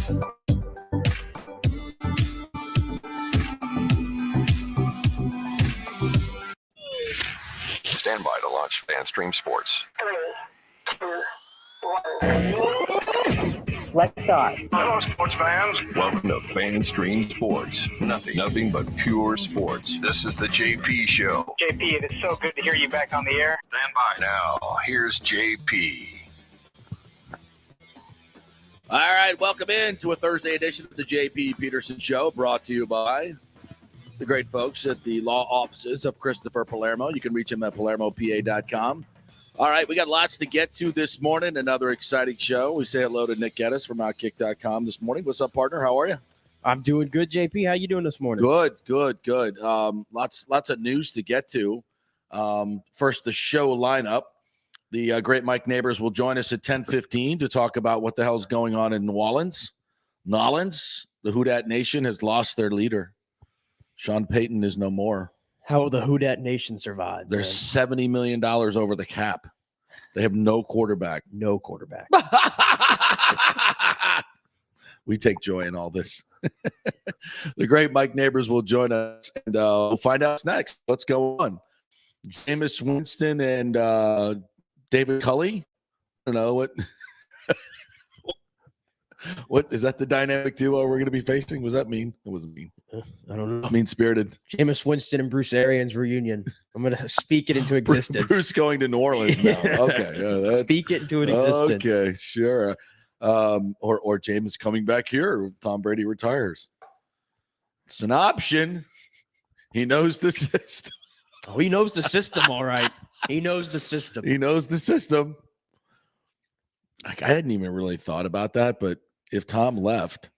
Stand by to launch FanStream Sports. 3, 2, 1. Let's start. Hello, sports fans. Welcome to FanStream Sports. Nothing but pure sports. This is the JP Show. JP, it is so good to hear you back on the air. Stand by. Now, here's JP. All right, welcome in to a Thursday edition of the JP Peterson Show, brought to you by the great folks at the law offices of Christopher Palermo. You can reach him at palermopa.com. All right, we got lots to get to this morning. Another exciting show. We say hello to Nick Geddes from Outkick.com this morning. What's up, partner? How are you? I'm doing good, JP. How you doing this morning? Good. Lots of news to get to. First, the show lineup. The great Mike Nabors will join us at 10:15 to talk about what the hell's going on in New Orleans. Nolans, the Who Dat Nation, has lost their leader. Sean Payton is no more. How will the Who Dat Nation survive? They're $70 million over the cap. They have no quarterback. No quarterback. We take joy in all this. The great Mike Nabors will join us, and we'll find out what's next. Let's go on. Jameis Winston and David Culley. I don't know what. What is that? The dynamic duo we're going to be facing? Was that mean? It wasn't mean. I don't know. Mean spirited. Jameis Winston and Bruce Arians reunion. I'm going to speak it into existence. Bruce going to New Orleans now. Okay, speak it into an existence. Okay, sure. Or Jameis coming back here. Tom Brady retires. It's an option. He knows the system. Oh, he knows the system, all right. He knows the system. He knows the system. I hadn't even really thought about that, but if Tom left,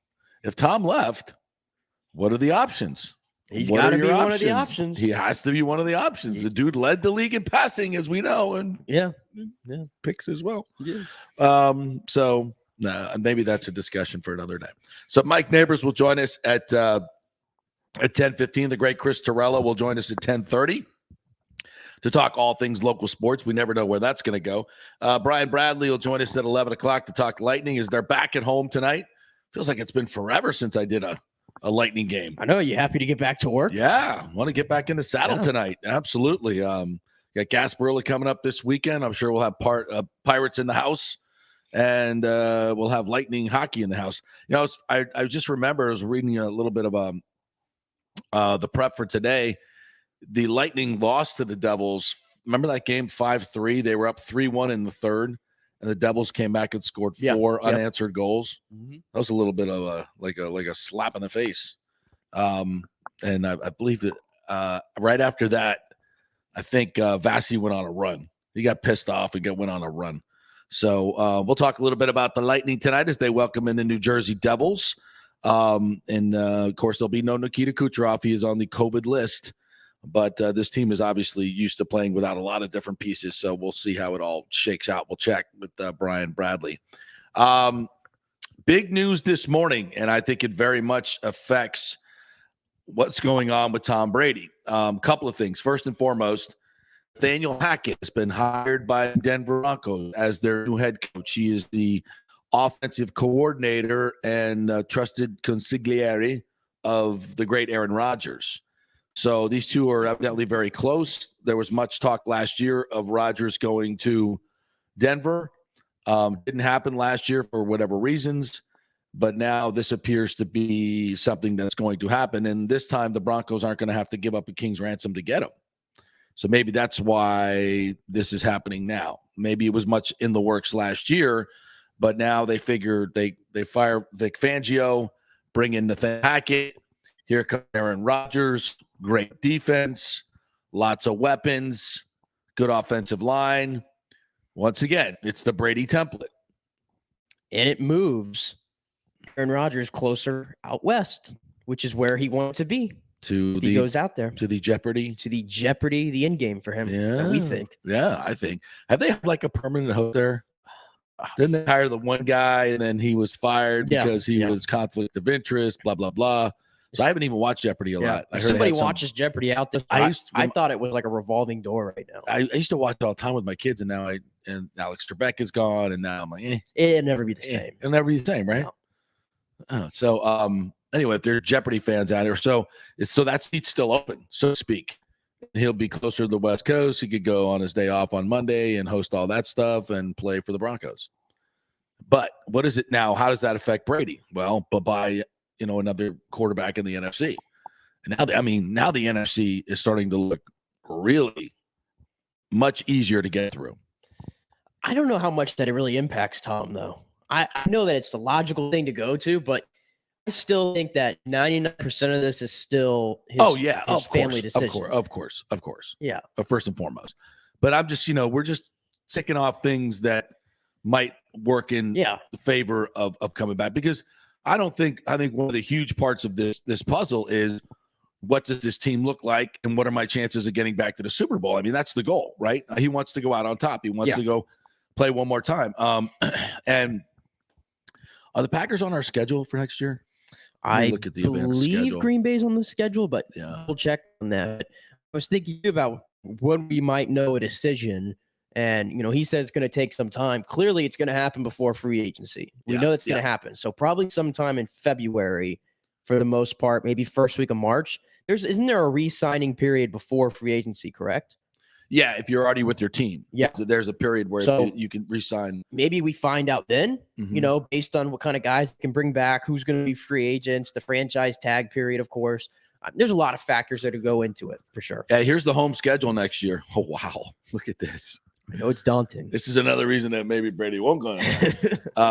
what are the options? He's got to be one of the options. He has to be one of the options. The dude led the league in passing, as we know, and yeah, picks as well. Yeah. So maybe that's a discussion for another day. So Mike Nabors will join us at 10:15. The great Chris Torello will join us at 10:30. To talk all things local sports. We never know where that's going to go. Brian Bradley will join us at 11 o'clock to talk Lightning as they're back at home tonight. Feels like it's been forever since I did a Lightning game. I know. You happy to get back to work? Yeah. Want to get back in the saddle tonight. Absolutely. Got Gasparilla coming up this weekend. I'm sure we'll have Pirates in the house, and we'll have Lightning hockey in the house. You know, I just remember I was reading a little bit of the prep for today. The Lightning lost to the Devils. Remember that game 5-3? They were up 3-1 in the third, and the Devils came back and scored four unanswered goals. Mm-hmm. That was a little bit of a slap in the face. And I believe that right after that, I think Vasi went on a run. He got pissed off and went on a run. So we'll talk a little bit about the Lightning tonight as they welcome in the New Jersey Devils. And of course, there'll be no Nikita Kucherov. He is on the COVID list. But this team is obviously used to playing without a lot of different pieces, so we'll see how it all shakes out. We'll check with Brian Bradley. Big news this morning, and I think it very much affects what's going on with Tom Brady. Couple of things. First and foremost, Nathaniel Hackett has been hired by Denver Broncos as their new head coach. He is the offensive coordinator and trusted consigliere of the great Aaron Rodgers. So these two are evidently very close. There was much talk last year of Rodgers going to Denver. Didn't happen last year for whatever reasons, but now this appears to be something that's going to happen. And this time the Broncos aren't going to have to give up a king's ransom to get him. So maybe that's why this is happening now. Maybe it was much in the works last year, but now they figured they fire Vic Fangio, bring in Nathaniel Hackett. Here comes Aaron Rodgers. Great defense, lots of weapons, good offensive line. Once again, it's the Brady template. And it moves Aaron Rodgers closer out west, which is where he wants to be. He goes out there. To the Jeopardy. The end game for him, we think. Yeah, I think. Have they had like a permanent host there? Didn't they hire the one guy and then he was fired because he was conflict of interest, blah, blah, blah. So I haven't even watched Jeopardy a lot. I heard somebody watches Jeopardy out there. I thought it was like a revolving door right now. I used to watch it all the time with my kids, and now Alex Trebek is gone, and now I'm like, It'll never be the same. It'll never be the same, right? Anyway, if there are Jeopardy fans out here, so that seat's still open, so to speak. He'll be closer to the West Coast. He could go on his day off on Monday and host all that stuff and play for the Broncos. But what is it now? How does that affect Brady? Well, but by another quarterback in the NFC. And now the NFC is starting to look really much easier to get through. I don't know how much that it really impacts Tom, though. I know that it's the logical thing to go to, but I still think that 99% of this is still his family decision. Of course. Yeah. First and foremost. But I'm just, we're just ticking off things that might work in the favor of coming back, because I think one of the huge parts of this puzzle is, what does this team look like and what are my chances of getting back to the Super Bowl? I mean, that's the goal, right? He wants to go out on top. He wants to go play one more time. And are the Packers on our schedule for next year? I look at the believe Green Bay's on the schedule, but we'll check on that. I was thinking about when we might know a decision, and he says it's going to take some time. Clearly, it's going to happen before free agency. We know it's going to happen, so probably sometime in February, for the most part, maybe first week of March. Isn't there a re-signing period before free agency? Correct? Yeah, if you're already with your team. Yeah. So there's a period where you can re-sign. Maybe we find out then, based on what kind of guys can bring back, who's going to be free agents, the franchise tag period, of course. There's a lot of factors that go into it, for sure. Yeah, here's the home schedule next year. Oh, wow. Look at this. I know it's daunting. This is another reason that maybe Brady won't go.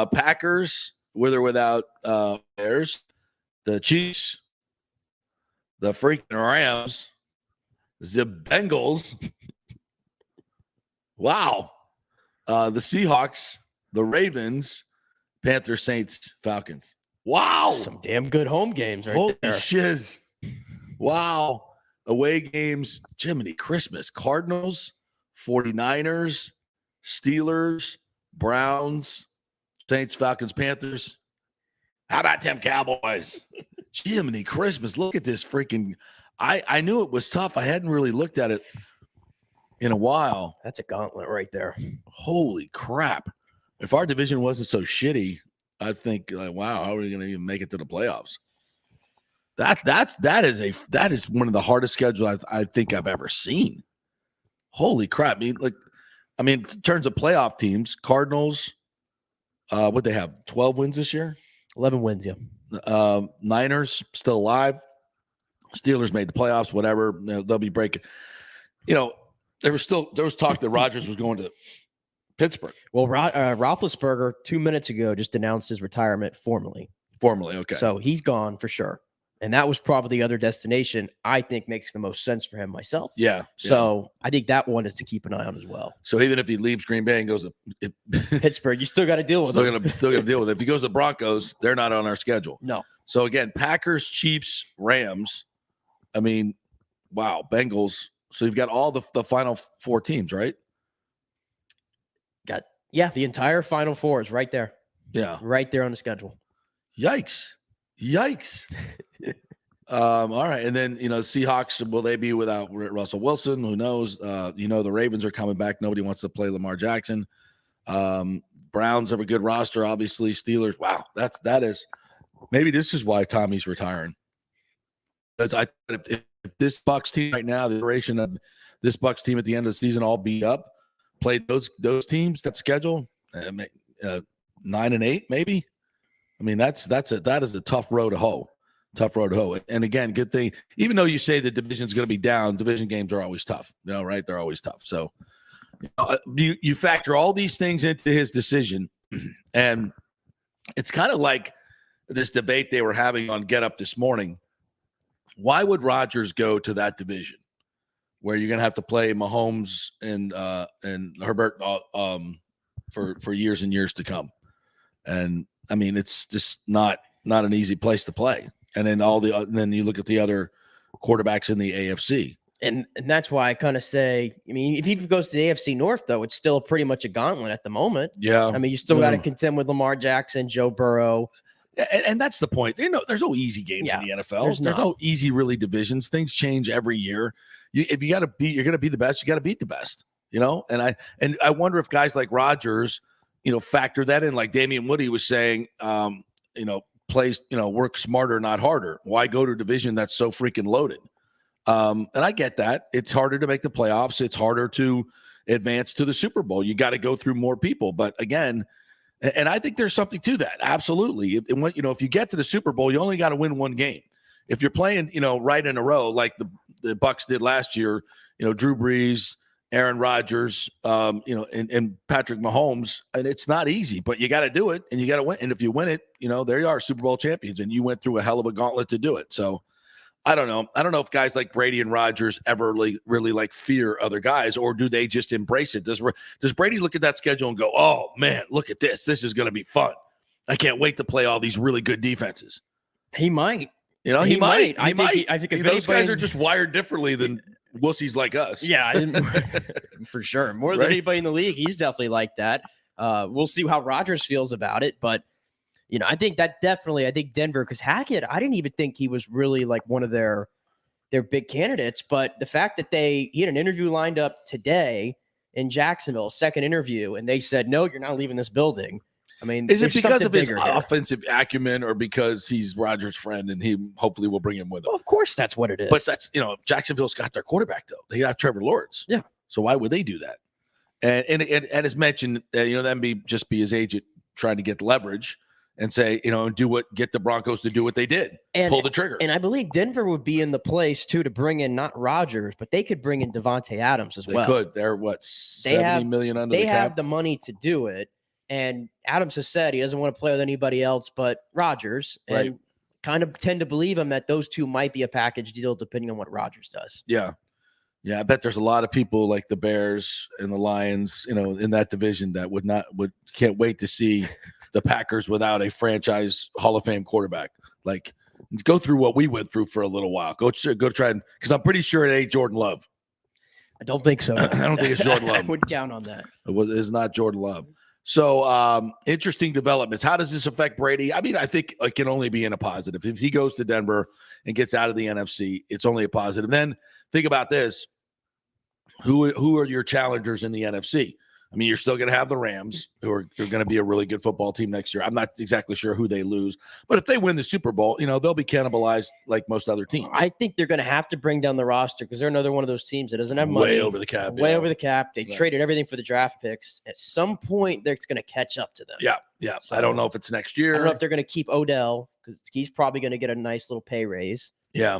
Packers, with or without Bears, the Chiefs, the freaking Rams, the Bengals. Wow. The Seahawks, the Ravens, Panthers, Saints, Falcons. Wow. Some damn good home games right Holy there. shiz. Wow. Away games, Jiminy Christmas. Cardinals, 49ers, Steelers, Browns, Saints, Falcons, Panthers. How about them Cowboys? Jiminy Christmas. Look at this freaking – I knew it was tough. I hadn't really looked at it in a while. That's a gauntlet right there. Holy crap. If our division wasn't so shitty, I'd think, wow, how are we going to even make it to the playoffs? That is one of the hardest schedules I think I've ever seen. Holy crap. I mean, in terms of playoff teams, Cardinals, what they have, 12 wins this year? 11 wins, yeah. Niners still alive. Steelers made the playoffs, whatever. They'll be breaking. There was talk that Rodgers was going to Pittsburgh. Well, Roethlisberger 2 minutes ago just announced his retirement formally. Formally, okay. So he's gone for sure. And that was probably the other destination I think makes the most sense for him myself. Yeah. So I think that one is to keep an eye on as well. So even if he leaves Green Bay and goes to Pittsburgh, you still got to deal with it. Still got to deal with it. If he goes to Broncos, they're not on our schedule. No. So again, Packers, Chiefs, Rams. I mean, wow, Bengals. So you've got all the final four teams, right? The entire final four is right there. Yeah. Right there on the schedule. Yikes. All right. And then, Seahawks, will they be without Russell Wilson? Who knows? The Ravens are coming back. Nobody wants to play Lamar Jackson. Browns have a good roster, obviously. Steelers. Wow. That is maybe this is why Tommy's retiring. Because if this Bucs team right now, the iteration of this Bucs team at the end of the season all beat up, played those teams, that schedule, 9-8, maybe. I mean, that is a tough road to hoe. And again, good thing, even though you say the division's going to be down, division games are always tough, right? They're always tough. So you factor all these things into his decision, and it's kind of like this debate they were having on Get Up this morning. Why would Rodgers go to that division where you're going to have to play Mahomes and Herbert for years and years to come? And I mean, it's just not an easy place to play. And then you look at the other quarterbacks in the AFC. And that's why I kind of say, I mean, if he goes to the AFC North, though, it's still pretty much a gauntlet at the moment. Yeah. I mean, you still got to contend with Lamar Jackson, Joe Burrow. And that's the point. There's no easy games in the NFL. There's no easy, really, divisions. Things change every year. If you're going to be the best, you got to beat the best, And I wonder if guys like Rodgers, factor that in, like Damian Woody was saying, play, work smarter, not harder. Why go to a division that's so freaking loaded? And I get that. It's harder to make the playoffs. It's harder to advance to the Super Bowl. You got to go through more people. But again, and I think there's something to that. Absolutely. If you get to the Super Bowl, you only got to win one game. If you're playing, right in a row, like the Bucs did last year, Drew Brees, Aaron Rodgers, and Patrick Mahomes, and it's not easy, but you got to do it and you got to win. And if you win it, there you are, Super Bowl champions, and you went through a hell of a gauntlet to do it. So I don't know. I don't know if guys like Brady and Rodgers ever really like fear other guys, or do they just embrace it? Does Brady look at that schedule and go, "Oh man, look at this. This is going to be fun. I can't wait to play all these really good defenses." He might. He might. I think if those guys are just wired differently than wussies like us. Yeah, for sure. More than anybody in the league, he's definitely like that. We'll see how Rodgers feels about it, but I think Denver, because Hackett, I didn't even think he was really like one of their big candidates, but the fact that he had an interview lined up today in Jacksonville, second interview, and they said, "No, you're not leaving this building." I mean, is it because of his offensive acumen, or because he's Rodgers' friend and he hopefully will bring him with him? Well, of course, that's what it is. But that's Jacksonville's got their quarterback though. They got Trevor Lawrence. Yeah. So why would they do that? And as mentioned, then be his agent trying to get leverage and say, get the Broncos to do what they did, and pull the trigger. And I believe Denver would be in the place too to bring in not Rodgers, but they could bring in Devontae Adams as well. They could. They're $70 million under the cap. They have the money to do it. And Adams has said he doesn't want to play with anybody else but Rodgers, and kind of tend to believe him that those two might be a package deal depending on what Rodgers does. Yeah. Yeah, I bet there's a lot of people like the Bears and the Lions, in that division that can't wait to see the Packers without a franchise Hall of Fame quarterback. Like, go through what we went through for a little while. Go try and, because I'm pretty sure it ain't Jordan Love. I don't think so. I don't think it's Jordan Love. I would count on that. It's not Jordan Love. So interesting developments. How does this affect Brady? I mean, I think it can only be in a positive. If he goes to Denver and gets out of the NFC, it's only a positive. Then think about this. Who are your challengers in the NFC? I mean, you're still going to have the Rams, who are going to be a really good football team next year. I'm not exactly sure who they lose, but if they win the Super Bowl, they'll be cannibalized like most other teams. I think they're going to have to bring down the roster because they're another one of those teams that doesn't have money. Way over the cap. Over the cap. They traded everything for the draft picks. At some point, they're going to catch up to them. Yeah. So I don't know if it's next year. I don't know if they're going to keep Odell because he's probably going to get a nice little pay raise. Yeah.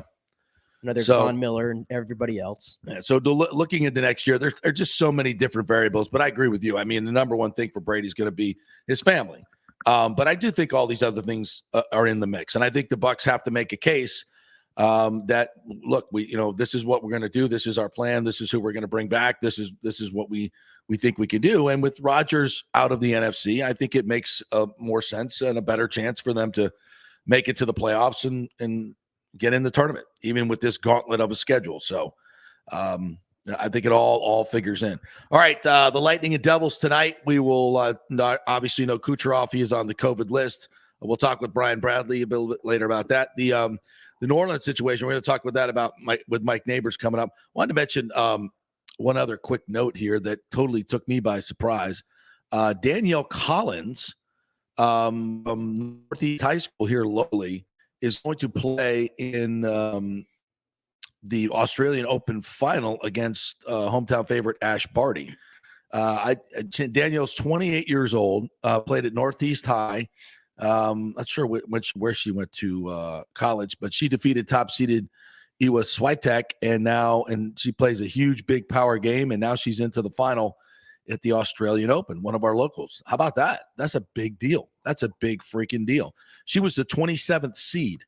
Another Von Miller and everybody else. Yeah, so looking into next year, there are just so many different variables. But I agree with you. I mean, the number one thing for Brady is going to be his family. But I do think all these other things are in the mix. And I think the Bucs have to make a case that, look, this is what we're going to do. This is our plan. This is who we're going to bring back. This is what we think we can do. And with Rodgers out of the NFC, I think it makes more sense and a better chance for them to make it to the playoffs and get in the tournament, even with this gauntlet of a schedule. So I think it all figures in. All right, the Lightning and Devils tonight. We will not obviously know Kucherov. He is on the COVID list. We'll talk with Brian Bradley a little bit later about that. The New Orleans situation, we're going to talk with that with Mike Nabors coming up. Wanted to mention one other quick note here that totally took me by surprise. Danielle Collins from Northeast High School here locally is going to play in the Australian Open final against hometown favorite Ash Barty. Danielle's 28 years old, played at Northeast High. Not sure where she went to college, but she defeated top-seeded Iwa Swiatek, and she plays a huge, big power game, and now she's into the final at the Australian Open, one of our locals. How about that? That's a big deal. That's a big freaking deal. She was the 27th seed.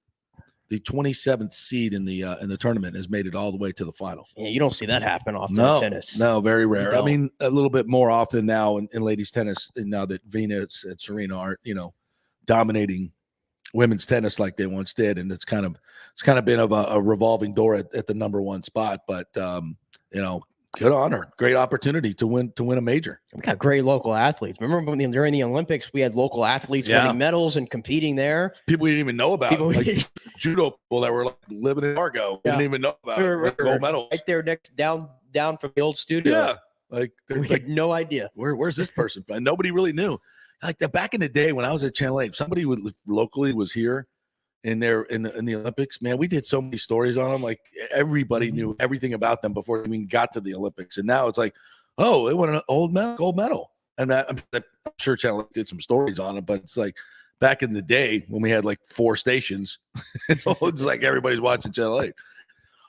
The 27th seed in the tournament has made it all the way to the final. Yeah, you don't see that happen often in tennis. No, very rare. I mean, a little bit more often now in ladies tennis, and now that Venus and Serena aren't, dominating women's tennis like they once did, and it's kind of been of a revolving door at the number one spot. But good on her. Great opportunity to win a major. We got great local athletes. Remember during the Olympics, we had local athletes winning medals and competing there. People we didn't even know about. Like judo people that were like living in Argo. Didn't even know about gold medals. Right there next down from the old studio. Yeah. We had no idea. Where's this person? And nobody really knew. like that back in the day when I was at Channel 8, if somebody locally was here and they're in the Olympics, man, we did so many stories on them. Like everybody knew everything about them before they even got to the Olympics. And now it's like, oh, it won an gold medal. And I'm sure Channel 8 did some stories on it, but it's like back in the day when we had like 4 stations, it's like everybody's watching Channel 8.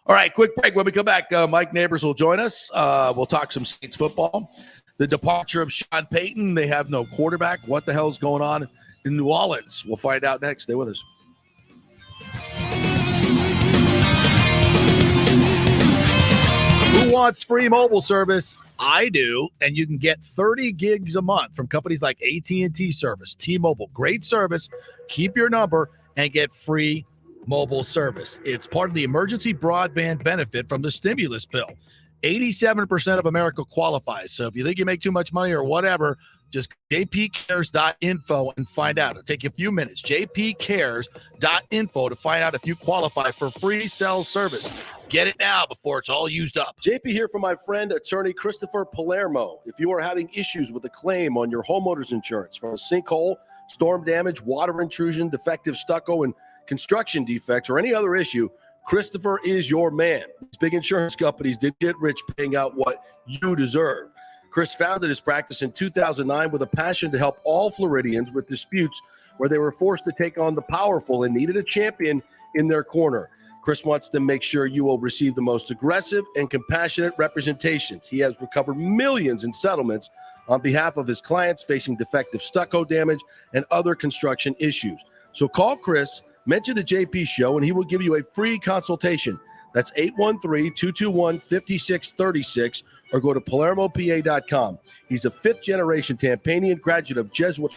All right, quick break. When we come back, Mike Nabors will join us. We'll talk some Saints football. The departure of Sean Payton. They have no quarterback. What the hell is going on in New Orleans? We'll find out next. Stay with us. Who wants free mobile service? I do, and you can get 30 gigs a month from companies like AT&T Service, T-Mobile. Great service. Keep your number and get free mobile service. It's part of the emergency broadband benefit from the stimulus bill. 87% of America qualifies. So if you think you make too much money or whatever, just jpcares.info and find out. It'll take you a few minutes. jpcares.info to find out if you qualify for free cell service. Get it now before it's all used up. JP here for my friend, attorney Christopher Palermo. If you are having issues with a claim on your homeowner's insurance from a sinkhole, storm damage, water intrusion, defective stucco, and construction defects, or any other issue, Christopher is your man. These big insurance companies did get rich paying out what you deserve. Chris founded his practice in 2009 with a passion to help all Floridians with disputes where they were forced to take on the powerful and needed a champion in their corner. Chris wants to make sure you will receive the most aggressive and compassionate representations. He has recovered millions in settlements on behalf of his clients facing defective stucco damage and other construction issues. So call Chris, mention the JP Show, and he will give you a free consultation. That's 813-221-5636, or go to PalermoPA.com. He's a fifth-generation Tampanian graduate of Jesuit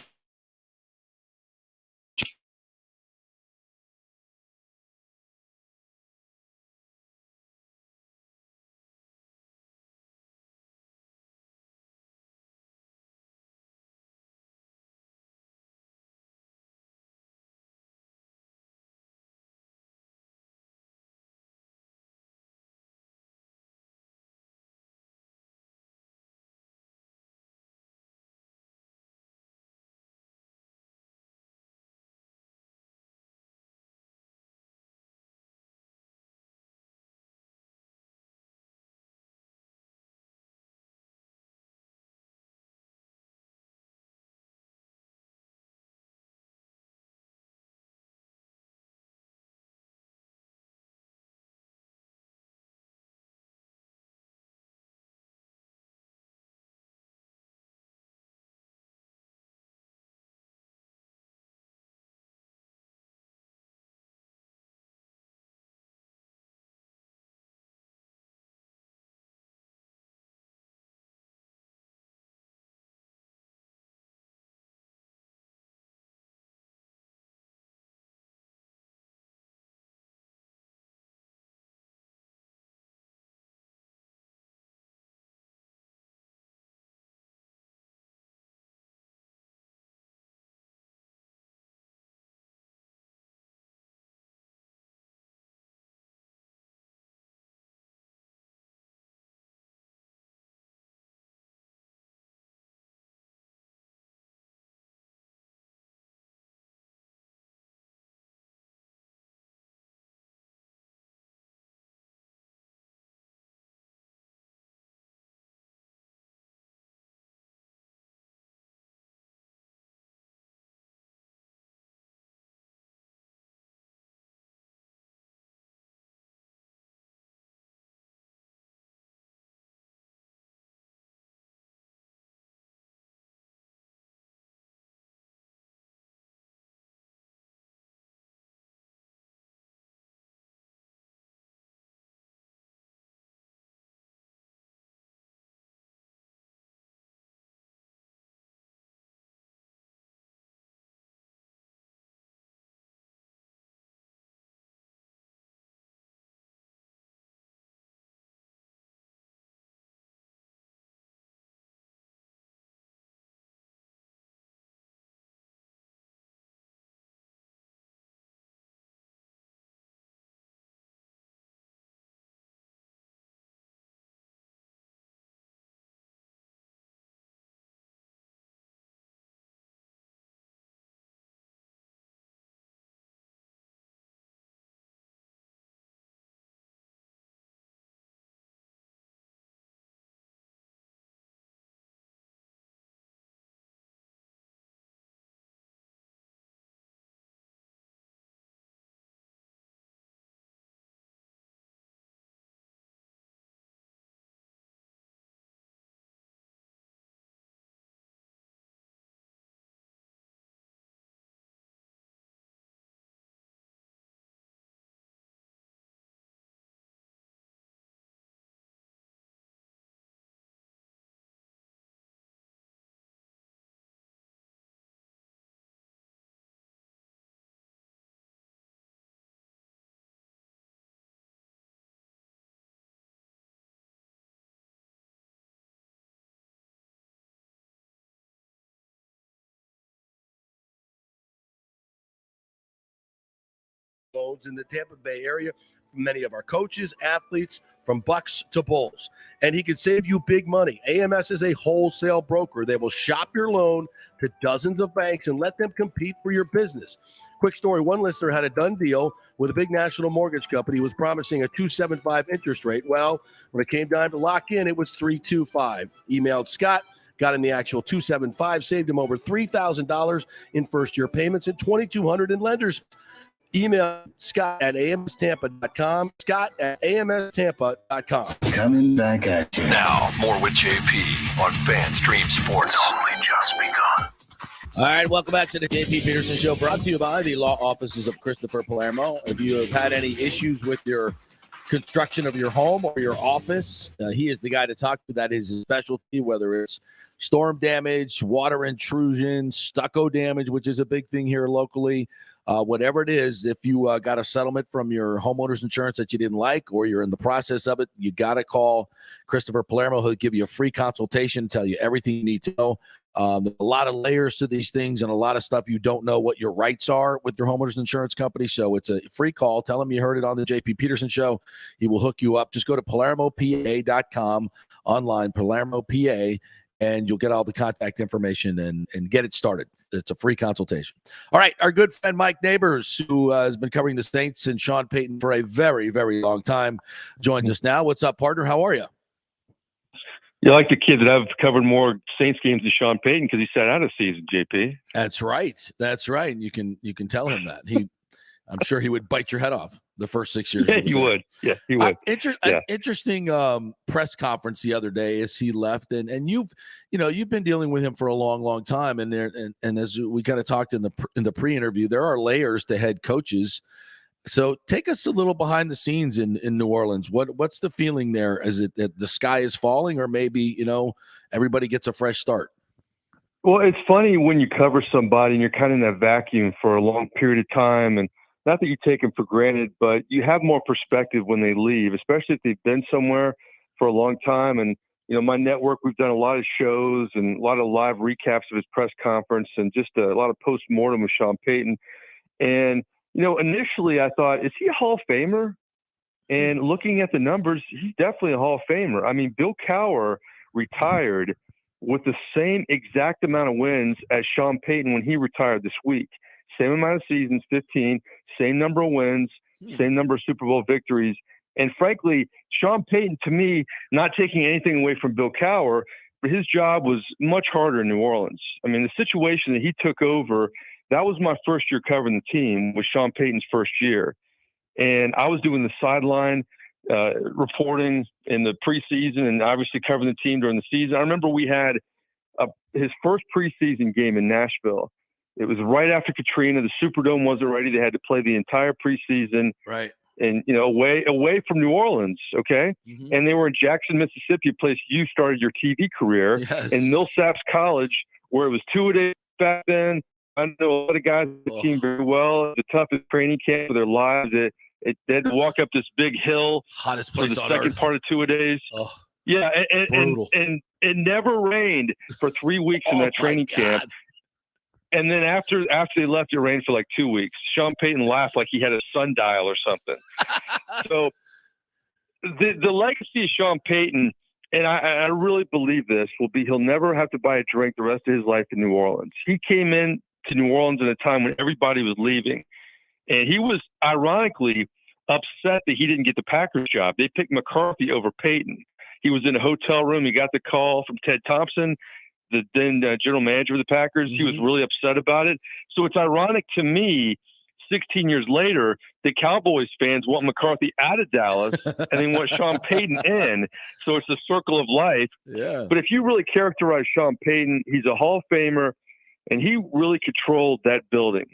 loans in the Tampa Bay area from many of our coaches, athletes, from Bucks to Bulls. And he can save you big money. AMS is a wholesale broker. They will shop your loan to dozens of banks and let them compete for your business. Quick story, one listener had a done deal with a big national mortgage company who was promising a 2.75 interest rate. Well, when it came time to lock in, it was 3.25. Emailed Scott, got him the actual 2.75, saved him over $3,000 in first-year payments and $2,200 in lenders. Email Scott at amstampa.com. Scott at amstampa.com. Coming back at you. Now, more with JP on FanStream Sports. It's only just begun. All right, welcome back to the JP Peterson Show, brought to you by the law offices of Christopher Palermo. If you have had any issues with your construction of your home or your office, he is the guy to talk to. That is his specialty, whether it's storm damage, water intrusion, stucco damage, which is a big thing here locally. Whatever it is, if you got a settlement from your homeowner's insurance that you didn't like, or you're in the process of it, you got to call Christopher Palermo. He'll give you a free consultation, tell you everything you need to know. There's a lot of layers to these things and a lot of stuff you don't know what your rights are with your homeowner's insurance company. So it's a free call. Tell him you heard it on the JP Peterson Show. He will hook you up. Just go to PalermoPA.com online, Palermo PA, and you'll get all the contact information and get it started. It's a free consultation. All right, our good friend Mike Nabors, who has been covering the Saints and Sean Payton for a very, very long time, joins us now. What's up, partner? How are you? You're like the kid that I've covered more Saints games than Sean Payton because he sat out a season, JP. That's right. That's right. And you can tell him that. I'm sure he would bite your head off the first 6 years. Yeah, he would. Yeah, he would. Interesting press conference the other day as he left, and you've been dealing with him for a long, long time, and as we kind of talked in the pre-interview, there are layers to head coaches. So take us a little behind the scenes in New Orleans. What's the feeling there? Is it that the sky is falling, or maybe everybody gets a fresh start? Well, it's funny when you cover somebody and you're kind of in that vacuum for a long period of time, and not that you take them for granted, but you have more perspective when they leave, especially if they've been somewhere for a long time. And, my network, we've done a lot of shows and a lot of live recaps of his press conference and just a lot of post-mortem with Sean Payton. And, initially I thought, is he a Hall of Famer? And looking at the numbers, he's definitely a Hall of Famer. I mean, Bill Cowher retired with the same exact amount of wins as Sean Payton when he retired this week. Same amount of seasons, 15, same number of wins, same number of Super Bowl victories. And frankly, Sean Payton, to me, not taking anything away from Bill Cowher, but his job was much harder in New Orleans. I mean, the situation that he took over, that was my first year covering the team, was Sean Payton's first year. And I was doing the sideline reporting in the preseason and obviously covering the team during the season. I remember we had his first preseason game in Nashville. It was right after Katrina. The Superdome wasn't ready. They had to play the entire preseason. Right. And, away from New Orleans, okay? Mm-hmm. And they were in Jackson, Mississippi, a place you started your TV career. Yes. In Millsaps College, where it was 2-a-days back then. I know a lot of guys on the team very well. The toughest training camp of their lives. They had to walk up this big hill. Hottest for place the on second earth. part of 2-a-days. Oh, yeah, and it never rained for 3 weeks in that training camp. And then after they left, it rained for like 2 weeks. Sean Payton laughed like he had a sundial or something. So the legacy of Sean Payton, and I really believe this, will be he'll never have to buy a drink the rest of his life in New Orleans. He came in to New Orleans at a time when everybody was leaving. And he was, ironically, upset that he didn't get the Packers job. They picked McCarthy over Payton. He was in a hotel room. He got the call from Ted Thompson, the then general manager of the Packers. Mm-hmm. He was really upset about it. So it's ironic to me, 16 years later, the Cowboys fans want McCarthy out of Dallas and they want Sean Payton in. So it's a circle of life. Yeah. But if you really characterize Sean Payton, he's a Hall of Famer, and he really controlled that building.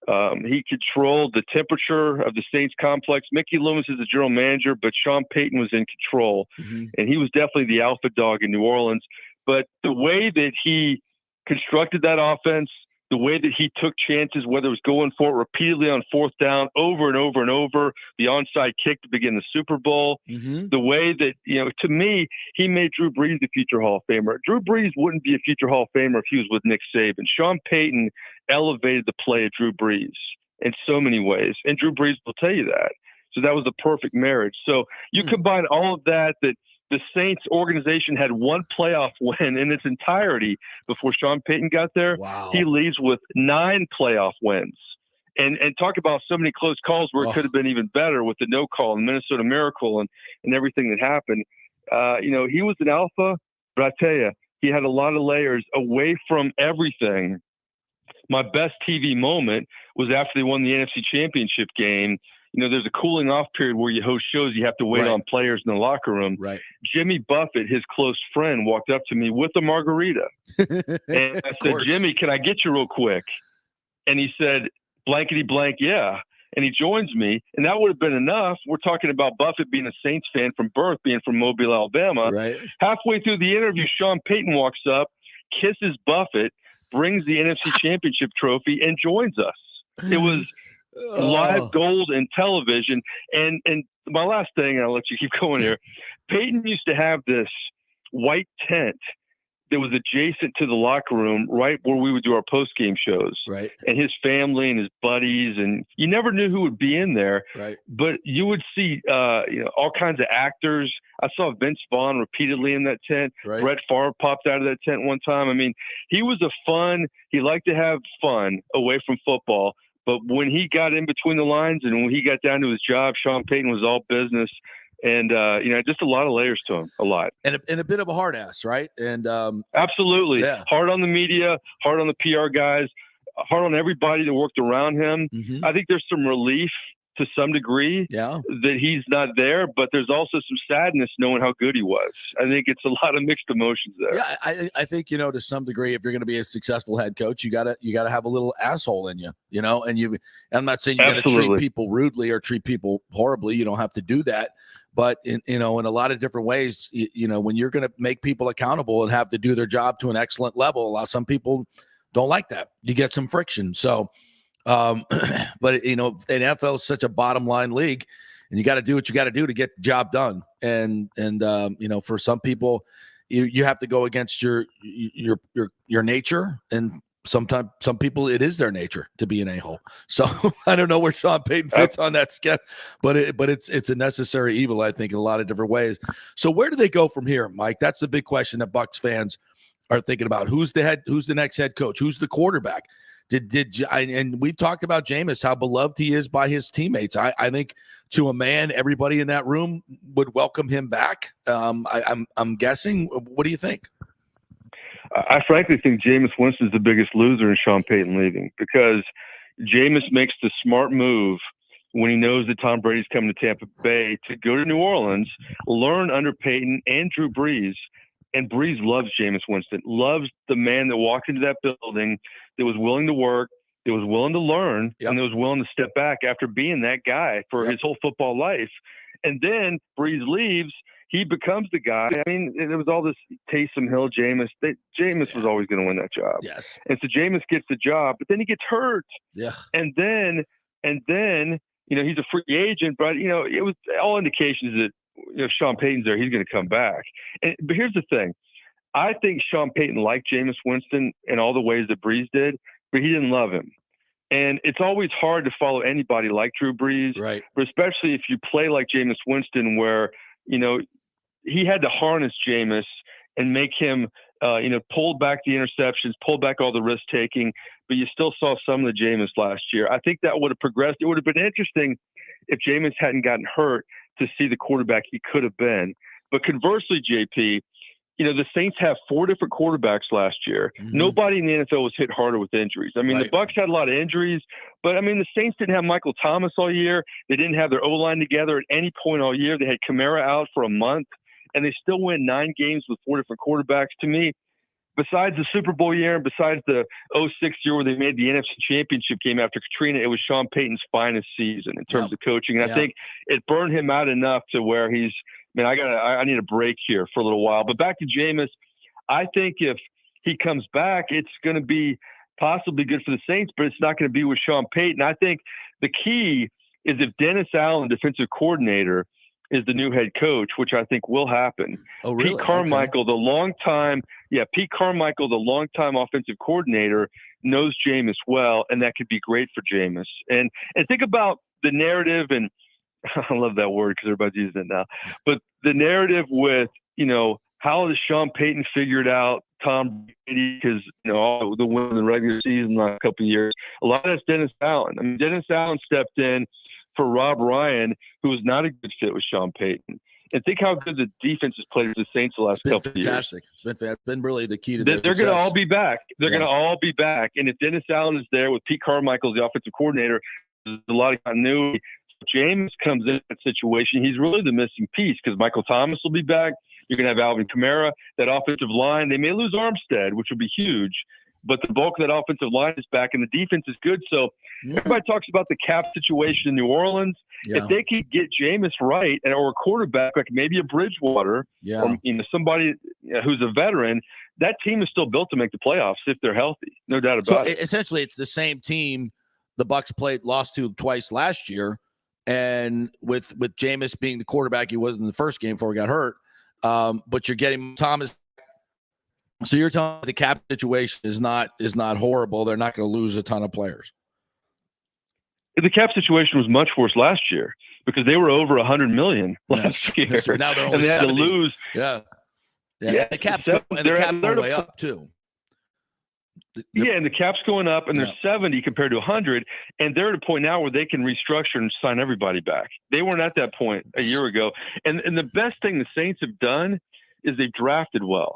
He controlled the temperature of the Saints complex. Mickey Loomis is the general manager, but Sean Payton was in control. Mm-hmm. And he was definitely the alpha dog in New Orleans. But the way that he constructed that offense, the way that he took chances, whether it was going for it repeatedly on fourth down, over and over and over, the onside kick to begin the Super Bowl, mm-hmm. the way that, to me, he made Drew Brees a future Hall of Famer. Drew Brees wouldn't be a future Hall of Famer if he was with Nick Saban. Sean Payton elevated the play of Drew Brees. in so many ways. And Drew Brees will tell you that. So that was the perfect marriage. So you combine all of that the Saints organization had one playoff win in its entirety before Sean Payton got there. Wow. He leaves with 9 playoff wins. And talk about so many close calls where it could have been even better with the no call and Minnesota Miracle and everything that happened. He was an alpha, but I tell you, he had a lot of layers away from everything. My best TV moment was after they won the NFC Championship game. There's a cooling off period where you host shows. You have to wait on players in the locker room. Right. Jimmy Buffett, his close friend, walked up to me with a margarita. And I said, Jimmy, can I get you real quick? And he said, blankety blank, yeah. And he joins me. And that would have been enough. We're talking about Buffett being a Saints fan from birth, being from Mobile, Alabama. Right. Halfway through the interview, Sean Payton walks up, kisses Buffett, brings the NFC Championship trophy, and joins us. It was live gold and television. And my last thing, and I'll let you keep going here. Peyton used to have this white tent that was adjacent to the locker room, right where we would do our post-game shows. Right. And his family and his buddies, and you never knew who would be in there. Right. But you would see all kinds of actors. I saw Vince Vaughn repeatedly in that tent. Right. Brett Favre popped out of that tent one time. I mean, he liked to have fun away from football. But when he got in between the lines and when he got down to his job, Sean Payton was all business. And, just a lot of layers to him, a lot. And a bit of a hard ass, right? And absolutely. Yeah. Hard on the media, hard on the PR guys, hard on everybody that worked around him. Mm-hmm. I think there's some relief to some degree that he's not there, but there's also some sadness knowing how good he was. I think it's a lot of mixed emotions there. Yeah, I think, to some degree, if you're going to be a successful head coach, you gotta have a little asshole in you, and I'm not saying you got to treat people rudely or treat people horribly. You don't have to do that. But in a lot of different ways, when you're going to make people accountable and have to do their job to an excellent level, some people don't like that. You get some friction. So, but NFL is such a bottom line league, and you got to do what you got to do to get the job done. And for some people, you have to go against your nature, and sometimes some people it is their nature to be an a-hole. So I don't know where Sean Payton fits on that sketch, but it's a necessary evil, I think, in a lot of different ways. So where do they go from here, Mike? That's the big question that Bucs fans are thinking about. Who's the next head coach? Who's the quarterback? And we've talked about Jameis, how beloved he is by his teammates. I think to a man, everybody in that room would welcome him back. I'm guessing. What do you think? I frankly think Jameis Winston's the biggest loser in Sean Payton leaving, because Jameis makes the smart move when he knows that Tom Brady's coming to Tampa Bay to go to New Orleans, learn under Payton and Drew Brees. And Brees loves Jameis Winston, loves the man that walked into that building, that was willing to work, that was willing to learn, and that was willing to step back after being that guy for his whole football life. And then Brees leaves. He becomes the guy. I mean, there was all this Taysom Hill, Jameis. Jameis was always going to win that job. Yes. And so Jameis gets the job, but then he gets hurt. Yeah. And then, he's a free agent, but, it was all indications that, if Sean Payton's there, he's going to come back. But here's the thing. I think Sean Payton liked Jameis Winston in all the ways that Brees did, but he didn't love him. And it's always hard to follow anybody like Drew Brees, right? But especially if you play like Jameis Winston, where, he had to harness Jameis and make him, pull back the interceptions, pull back all the risk taking, but you still saw some of the Jameis last year. I think that would have progressed. It would have been interesting if Jameis hadn't gotten hurt to see the quarterback he could have been. But conversely, JP, the Saints have 4 different quarterbacks last year. Mm-hmm. Nobody in the NFL was hit harder with injuries. I mean, the Bucs had a lot of injuries, but the Saints didn't have Michael Thomas all year. They didn't have their O-line together at any point all year. They had Kamara out for a month, and they still win 9 games with 4 different quarterbacks. To me, besides the Super Bowl year and besides the 2006 year where they made the NFC Championship game after Katrina, it was Sean Payton's finest season in terms of coaching. And I think it burned him out enough to where he's, I need a break here for a little while. But back to Jameis, I think if he comes back, it's going to be possibly good for the Saints, but it's not going to be with Sean Payton. I think the key is if Dennis Allen, defensive coordinator, is the new head coach, which I think will happen. Oh, really? Pete Carmichael, the longtime offensive coordinator, knows Jameis well, and that could be great for Jameis. And think about the narrative, and I love that word because everybody's using it now. But the narrative with, how does Sean Payton figured out Tom Brady, because, all the wins in the regular season last couple of years. A lot of that's Dennis Allen. I mean, Dennis Allen stepped in for Rob Ryan, who was not a good fit with Sean Payton. And think how good the defense has played with the Saints the last couple of years. Fantastic. It's been really the key to They're success. going to all be back. They're going to all be back. And if Dennis Allen is there with Pete Carmichael as the offensive coordinator, there's a lot of continuity. So Jameis comes in that situation. He's really the missing piece because Michael Thomas will be back. You're going to have Alvin Kamara. That offensive line, they may lose Armstead, which would be huge, but the bulk of that offensive line is back, and the defense is good. So everybody talks about the cap situation in New Orleans. If they could get Jameis right, or a quarterback like maybe a Bridgewater, or somebody who's a veteran, that team is still built to make the playoffs if they're healthy. No doubt about it. Essentially, it's the same team the Bucs lost to twice last year, and with Jameis being the quarterback he was in the first game before he got hurt. But you're getting Thomas. So you're telling me the cap situation is not horrible. They're not going to lose a ton of players. The cap situation was much worse last year because they were over $100 million last year. So now they're only and they 70. had to lose. Yeah. The cap's going way up too. And the cap's going up, and they're 70 compared to 100, and they're at a point now where they can restructure and sign everybody back. They weren't at that point a year ago. And the best thing the Saints have done is they've drafted well.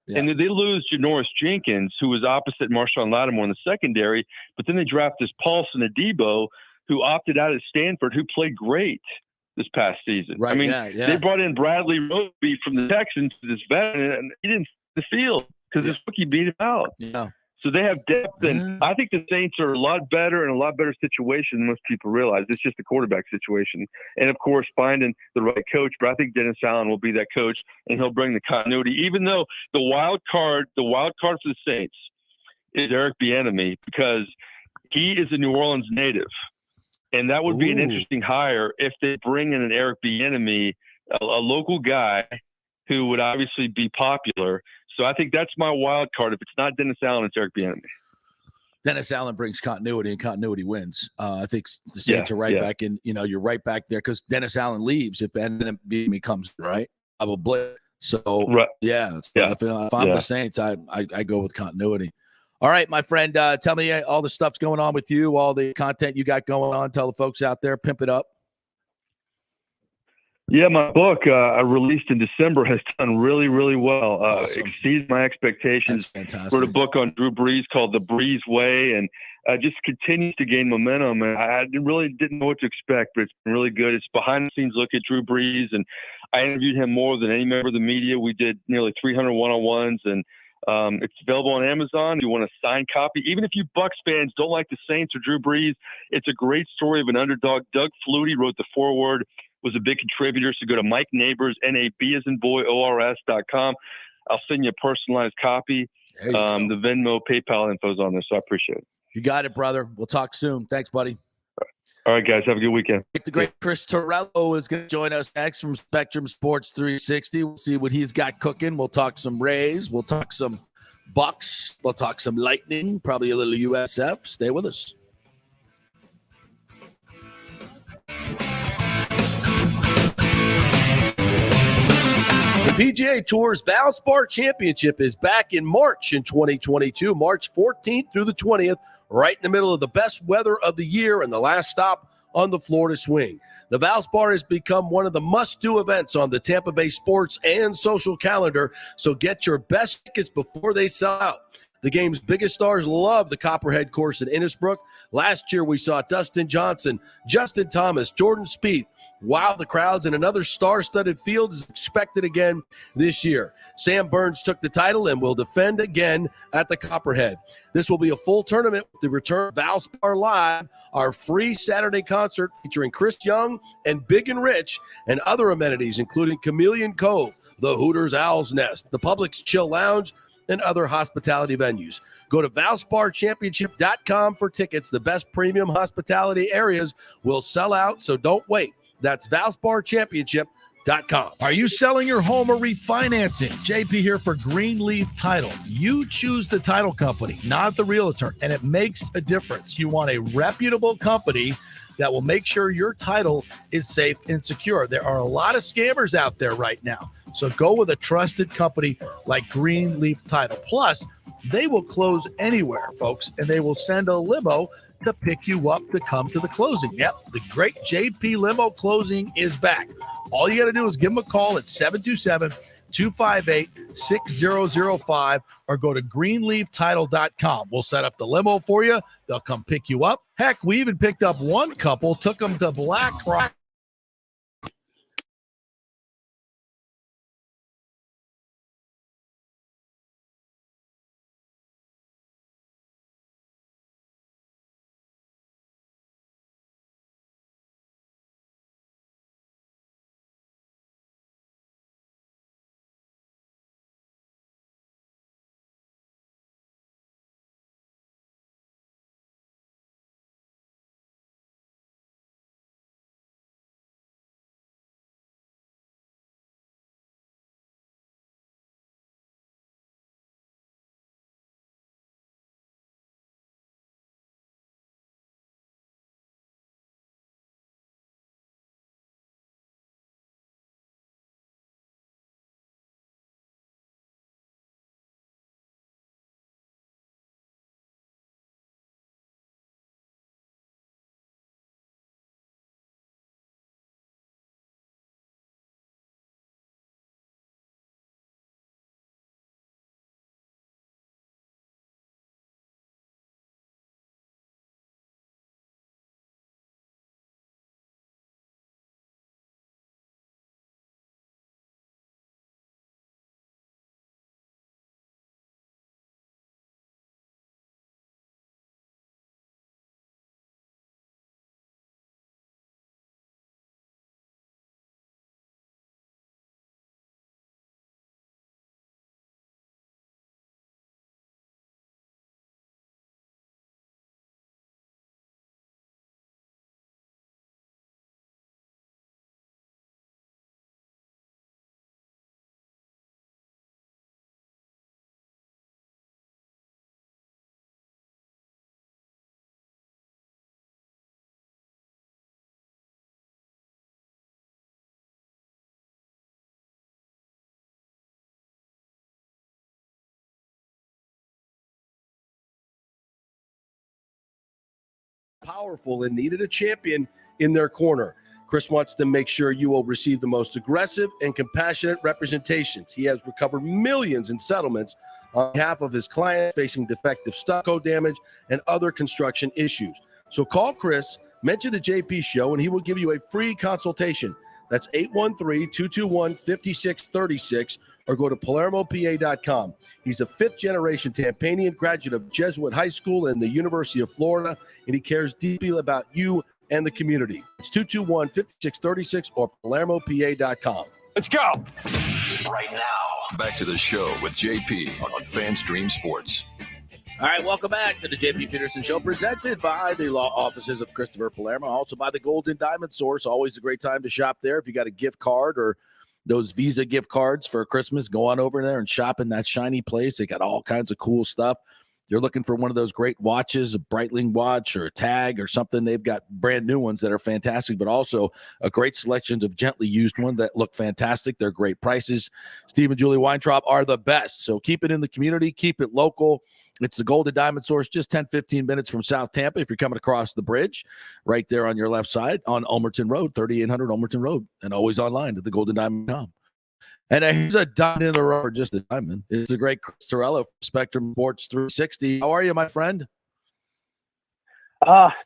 And they lose Janoris Jenkins, who was opposite Marshawn Lattimore in the secondary, but then they draft this Paulson Adebo, who opted out at Stanford, who played great this past season. Right, I mean, they brought in Bradley Roby from the Texans, this veteran, and he didn't see the field because this rookie beat him out. So they have depth, and I think the Saints are a lot better in a lot better situation than most people realize. It's just a quarterback situation. And, of course, finding the right coach. But I think Dennis Allen will be that coach, and he'll bring the continuity, even though the wild card for the Saints is Eric Bieniemy, because he is a New Orleans native. And that would be an interesting hire if they bring in an Eric Bieniemy, a local guy who would obviously be popular. So I think that's my wild card. If it's not Dennis Allen, it's Eric Bieniemy. Dennis Allen brings continuity, and continuity wins. I think the Saints are back in. You're right back there because Dennis Allen leaves if Bieniemy comes right. Probably. So if I'm the Saints, I go with continuity. All right, my friend. Tell me all the stuff's going on with you, all the content you got going on. Tell the folks out there, pimp it up. Yeah, my book I released in December has done really, really well. Awesome. Exceeds my expectations. That's fantastic. Wrote a book on Drew Brees called The Brees Way, and just continues to gain momentum. And I really didn't know what to expect, but it's been really good. It's behind-the-scenes look at Drew Brees, and I interviewed him more than any member of the media. We did nearly 300 one-on-ones, and it's available on Amazon. If you want a signed copy, even if you Bucs fans don't like the Saints or Drew Brees, it's a great story of an underdog. Doug Flutie wrote the foreword. Was a big contributor. So go to Mike Nabors, NAB as in boy, ORS.com. I'll send you a personalized copy. The Venmo, PayPal info's on there, so I appreciate it. You got it, brother. We'll talk soon. Thanks, buddy. All right, guys. Have a good weekend. The great Chris Torello is going to join us next from Spectrum Sports 360. We'll see what he's got cooking. We'll talk some Rays. We'll talk some Bucks. We'll talk some Lightning, probably a little USF. Stay with us. The PGA Tour's Valspar Championship is back in March in 2022, March 14th through the 20th, right in the middle of the best weather of the year and the last stop on the Florida swing. The Valspar has become one of the must-do events on the Tampa Bay sports and social calendar, so get your best tickets before they sell out. The game's biggest stars love the Copperhead course at Innisbrook. Last year, we saw Dustin Johnson, Justin Thomas, Jordan Spieth, wow the crowds, and another star-studded field is expected again this year. Sam Burns took the title and will defend again at the Copperhead. This will be a full tournament with the return of Valspar Live, our free Saturday concert featuring Chris Young and Big and Rich, and other amenities including Chameleon Cove, the Hooters Owl's Nest, the Publix Chill Lounge, and other hospitality venues. Go to ValsparChampionship.com for tickets. The best premium hospitality areas will sell out, so don't wait. That's ValsparChampionship.com. greenleaftitle.com. Are you selling your home or refinancing? JP here for Greenleaf Title. You choose the title company, not the realtor, and it makes a difference. You want a reputable company that will make sure your title is safe and secure. There are a lot of scammers out there right now. So go with a trusted company like Greenleaf Title. Plus, they will close anywhere, folks, and they will send a limo to pick you up to come to the closing. Yep, the great JP Limo Closing is back. All you got to do is give them a call at 727-258-6005 or go to greenleaftitle.com. We'll set up the limo for you. They'll come pick you up. Heck, we even picked up one couple, took them to Black Rock. Powerful and needed a champion in their corner. Chris wants to make sure you will receive the most aggressive and compassionate representations. He has recovered millions in settlements on behalf of his clients facing defective stucco damage and other construction issues. So call Chris, mention the JP Show, and he will give you a free consultation. That's 813-221-5636, or go to PalermoPA.com. He's a fifth-generation Tampanian graduate of Jesuit High School and the University of Florida, and he cares deeply about you and the community. It's 221-5636 or PalermoPA.com. Let's go. Right now, back to the show with JP on FanStream Sports. All right, welcome back to the JP Peterson Show, presented by the law offices of Christopher Palermo, also by the Golden Diamond Source. Always a great time to shop there. If you got a gift card or those Visa gift cards for Christmas, go on over there and shop in that shiny place. They got all kinds of cool stuff. You're looking for one of those great watches, a Breitling watch or a Tag or something. They've got brand new ones that are fantastic, but also a great selection of gently used ones that look fantastic. They're great prices. Steve and Julie Weintraub are the best. So keep it in the community, keep it local. It's the Golden Diamond Source, just 10, 15 minutes from South Tampa if you're coming across the bridge, right there on your left side on Ulmerton Road, 3800 Ulmerton Road, and always online at theGoldenDiamond.com. And here's a diamond in the row, or just a diamond. It's a great Chris Torello, Spectrum Sports 360. How are you, my friend?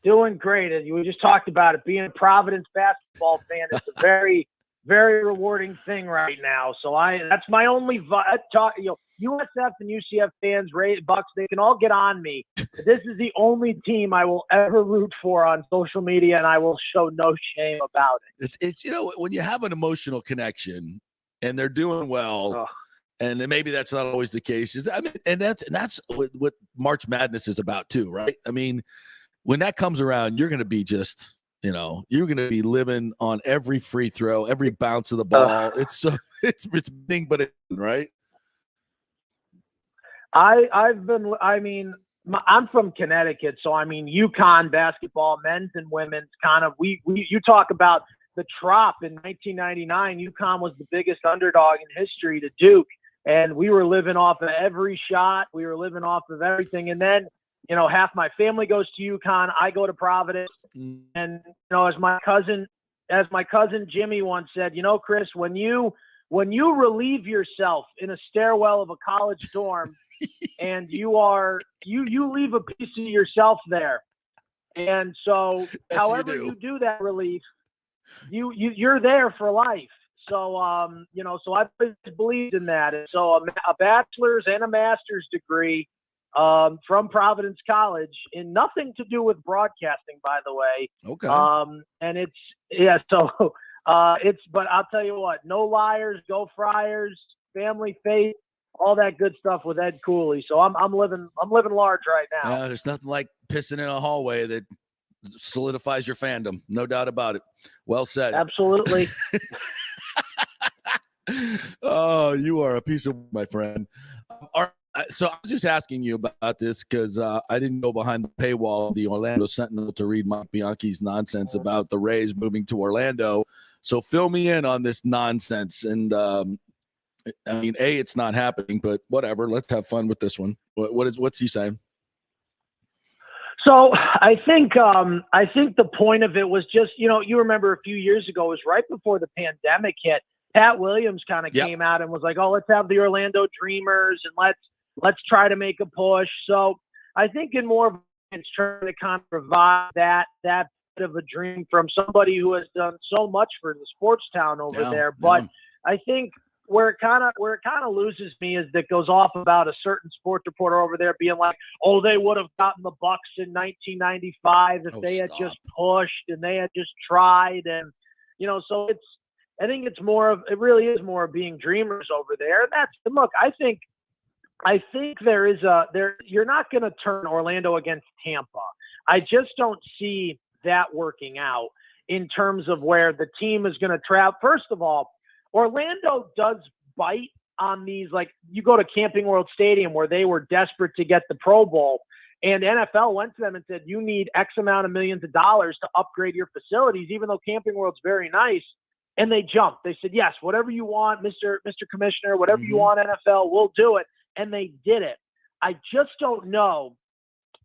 Doing great. As we just talked about it, being a Providence basketball fan is a very, very rewarding thing right now. So that's my only talk. USF and UCF fans, Bucks, they can all get on me. This is the only team I will ever root for on social media, and I will show no shame about it. It's when you have an emotional connection and they're doing well, and maybe that's not always the case. That's what March Madness is about too, right? I mean, when that comes around, you're going to be just You know, you're going to be living on every free throw, every bounce of the ball. It's big, but it's right. I'm from Connecticut, so I mean, UConn basketball, men's and women's, kind of. You talk about the Trop in 1999. UConn was the biggest underdog in history to Duke, and we were living off of every shot. We were living off of everything, and then half my family goes to UConn. I go to Providence, and as my cousin Jimmy once said, Chris, when you relieve yourself in a stairwell of a college dorm, and you leave a piece of yourself there, and so yes, however you do that relief, you're there for life. So so I've always believed in that, and so a bachelor's and a master's degree from Providence College, in nothing to do with broadcasting, by the way. Okay. And but I'll tell you what, no liars, go Friars, family faith, all that good stuff with Ed Cooley. So I'm living large right now. Yeah, there's nothing like pissing in a hallway that solidifies your fandom. No doubt about it. Well said. Absolutely. Oh, you are a piece of my friend. So I was just asking you about this because I didn't go behind the paywall of the Orlando Sentinel to read Mike Bianchi's nonsense about the Rays moving to Orlando. So fill me in on this nonsense. And I mean, it's not happening, but whatever. Let's have fun with this one. What's he saying? So I think the point of it was just, you remember a few years ago, it was right before the pandemic hit. Pat Williams kind of came out and was like, "Oh, let's have the Orlando Dreamers and let's try to make a push." So I think in more of it's trying to kind of provide that bit of a dream from somebody who has done so much for the sports town over there. But I think where it kind of loses me is that goes off about a certain sports reporter over there being like, "Oh, they would have gotten the Bucks in 1995 if they had just pushed and they had just tried." And so I think it really is more of being dreamers over there. And look, I think you're not going to turn Orlando against Tampa. I just don't see that working out in terms of where the team is going to travel. First of all, Orlando does bite on these, like you go to Camping World Stadium where they were desperate to get the Pro Bowl, and NFL went to them and said, you need X amount of millions of dollars to upgrade your facilities, even though Camping World's very nice. And they jumped. They said, yes, whatever you want, Mr. Commissioner, whatever you want, NFL, we'll do it. And they did it. I just don't know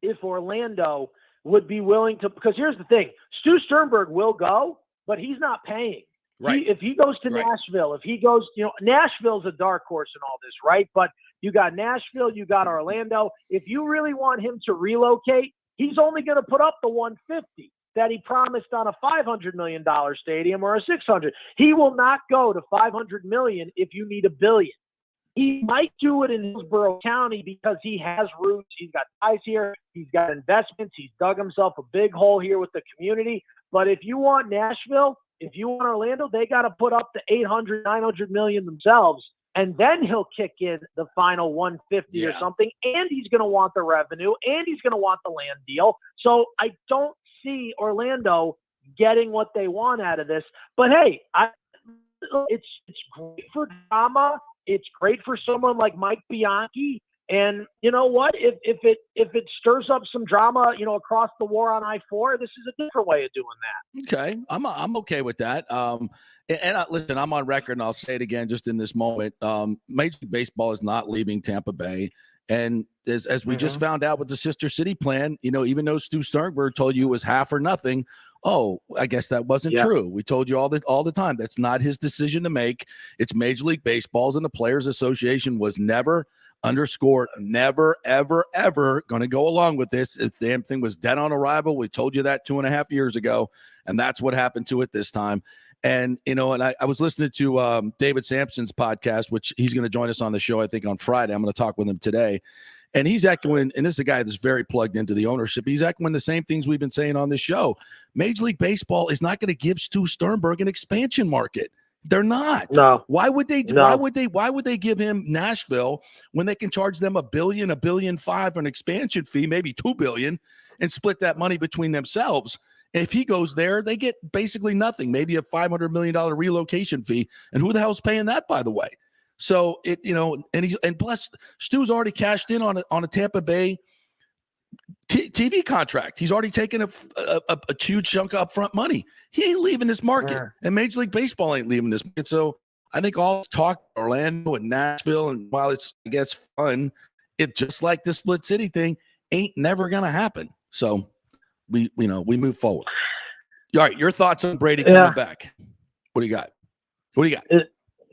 if Orlando would be willing to, because here's the thing, Stu Sternberg will go, but he's not paying. Right. If he goes to Nashville, if he goes, Nashville's a dark horse in all this, right? But you got Nashville, you got Orlando. If you really want him to relocate, he's only going to put up the $150 that he promised on a $500 million stadium or a $600. He will not go to $500 million if you need $1 billion. He might do it in Hillsborough County because he has roots. He's got ties here. He's got investments. He's dug himself a big hole here with the community. But if you want Nashville, if you want Orlando, they got to put up the $800, $900 million themselves. And then he'll kick in the final 150 or something. And he's going to want the revenue and he's going to want the land deal. So I don't see Orlando getting what they want out of this. But hey, it's great for drama. It's great for someone like Mike Bianchi. And you know what? If it stirs up some drama, across the war on I-4, this is a different way of doing that. Okay, I'm okay with that. Listen, I'm on record, and I'll say it again, just in this moment. Major League Baseball is not leaving Tampa Bay, and as we just found out with the Sister City plan, even though Stu Sternberg told you it was half or nothing. Oh, I guess that wasn't true. We told you all the time. That's not his decision to make. It's Major League Baseball's, and the Players Association was never ever going to go along with this. The damn thing was dead on arrival. We told you that 2.5 years ago, and that's what happened to it this time. And, and I was listening to David Sampson's podcast, which he's going to join us on the show, I think, on Friday. I'm going to talk with him today. And he's echoing, and this is a guy that's very plugged into the ownership. He's echoing the same things we've been saying on this show. Major League Baseball is not going to give Stu Sternberg an expansion market. They're not. No. Why would they? No. Why would they give him Nashville when they can charge them $1 billion, $1.5 billion for an expansion fee, maybe $2 billion, and split that money between themselves? If he goes there, they get basically nothing, maybe a $500 million relocation fee. And who the hell's paying that, by the way? So and plus Stu's already cashed in on a Tampa Bay TV contract. He's already taken a huge chunk of upfront money. He ain't leaving this market, and Major League Baseball ain't leaving this market. So I think all talk Orlando and Nashville, and while it's, I guess, fun, it just like the split city thing ain't never gonna happen. So we move forward. All right, your thoughts on Brady coming back? What do you got?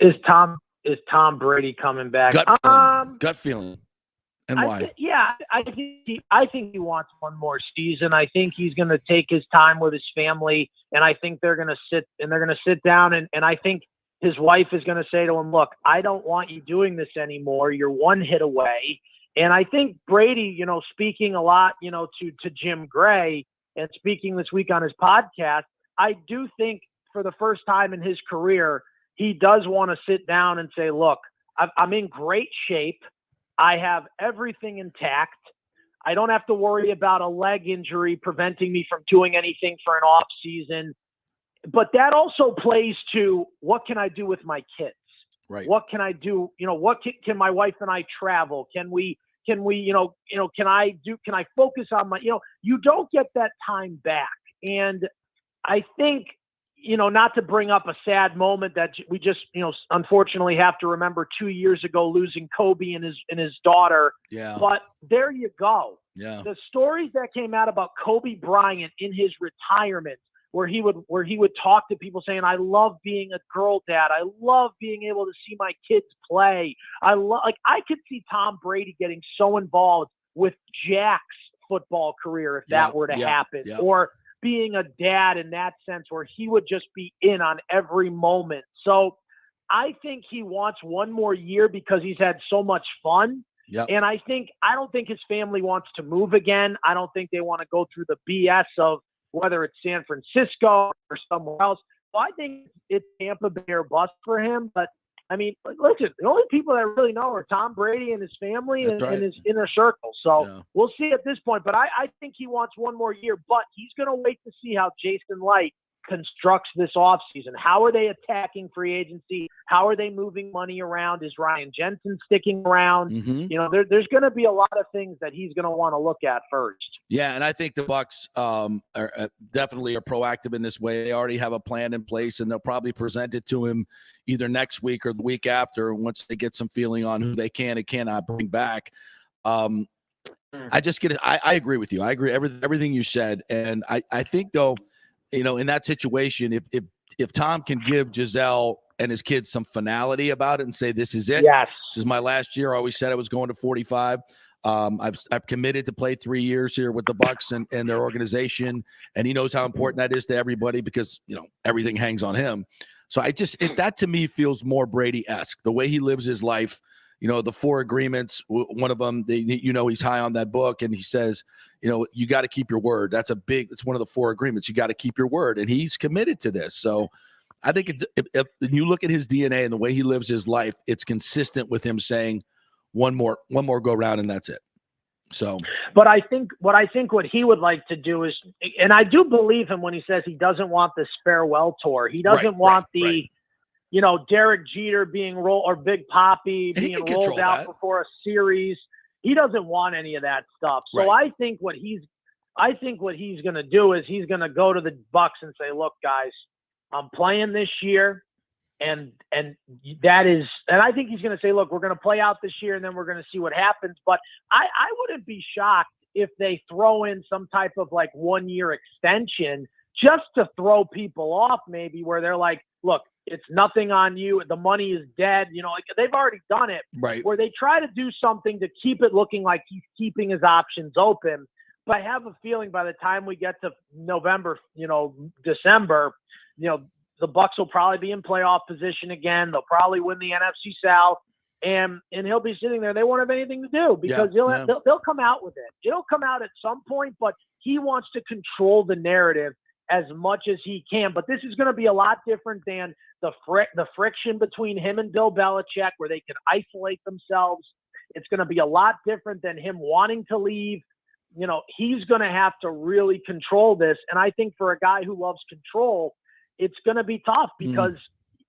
Is Tom Brady coming back? Gut feeling. And why? I think he wants one more season. I think he's going to take his time with his family, and I think they're going to sit down, and I think his wife is going to say to him, "Look, I don't want you doing this anymore. You're one hit away." And I think Brady, speaking a lot, to Jim Gray and speaking this week on his podcast, I do think for the first time in his career, he does want to sit down and say, "Look, I'm in great shape. I have everything intact. I don't have to worry about a leg injury preventing me from doing anything for an off season." But that also plays to what can I do with my kids? Right. What can I do? What can my wife and I travel? Can I focus on my, you don't get that time back. And I think, not to bring up a sad moment that we just, unfortunately have to remember 2 years ago losing Kobe and his daughter. Yeah. But there you go. Yeah. The stories that came out about Kobe Bryant in his retirement, where he would talk to people saying, "I love being a girl dad. I love being able to see my kids play. I could see Tom Brady getting so involved with Jack's football career if that were to happen, or being a dad in that sense where he would just be in on every moment." So I think he wants one more year because he's had so much fun. Yep. And I don't think his family wants to move again. I don't think they want to go through the BS of whether it's San Francisco or somewhere else. So I think it's Tampa Bay or bust for him. But I mean, listen, the only people that really know are Tom Brady and his family and his inner circle. So we'll see at this point. But I think he wants one more year, but he's going to wait to see how Jason Light constructs this offseason. How are they attacking free agency? How are they moving money around? Is Ryan Jensen sticking around? Mm-hmm. There's going to be a lot of things that he's going to want to look at first. Yeah, and I think the Bucs are definitely proactive in this way. They already have a plan in place, and they'll probably present it to him either next week or the week after once they get some feeling on who they can and cannot bring back. I just get it. I agree with you. I agree everything you said, and I think though, in that situation, if Tom can give Giselle and his kids some finality about it and say, "This is it. Yes. This is my last year. I always said I was going to 45. I've committed to play 3 years here with the Bucs and their organization." And he knows how important that is to everybody because, everything hangs on him. So that to me feels more Brady-esque, the way he lives his life. The 4 agreements, one of them, he's high on that book, and he says, you got to keep your word. It's one of the 4 agreements. You got to keep your word, and he's committed to this. So I think if you look at his DNA and the way he lives his life, it's consistent with him saying one more go round, and that's it. So, but I think what he would like to do is, and I do believe him when he says he doesn't want this farewell tour. He doesn't want Derek Jeter being or Big Papi being rolled out before a series. He doesn't want any of that stuff. So I think what he's going to do is he's going to go to the Bucs and say, "Look, guys, I'm playing this year, and that is," and I think he's going to say, "Look, we're going to play out this year, and then we're going to see what happens." But I wouldn't be shocked if they throw in some type of 1 year extension just to throw people off, maybe where they're like, "Look, it's nothing on you. The money is dead." They've already done it, right? Where they try to do something to keep it looking like he's keeping his options open. But I have a feeling by the time we get to November, December, the Bucs will probably be in playoff position again. They'll probably win the NFC South, and he'll be sitting there. They won't have anything to do because they'll come out with it. It'll come out at some point, but he wants to control the narrative as much as he can. But this is going to be a lot different than the friction between him and Bill Belichick, where they can isolate themselves. It's going to be a lot different than him wanting to leave. he's going to have to really control this. And I think for a guy who loves control, it's going to be tough because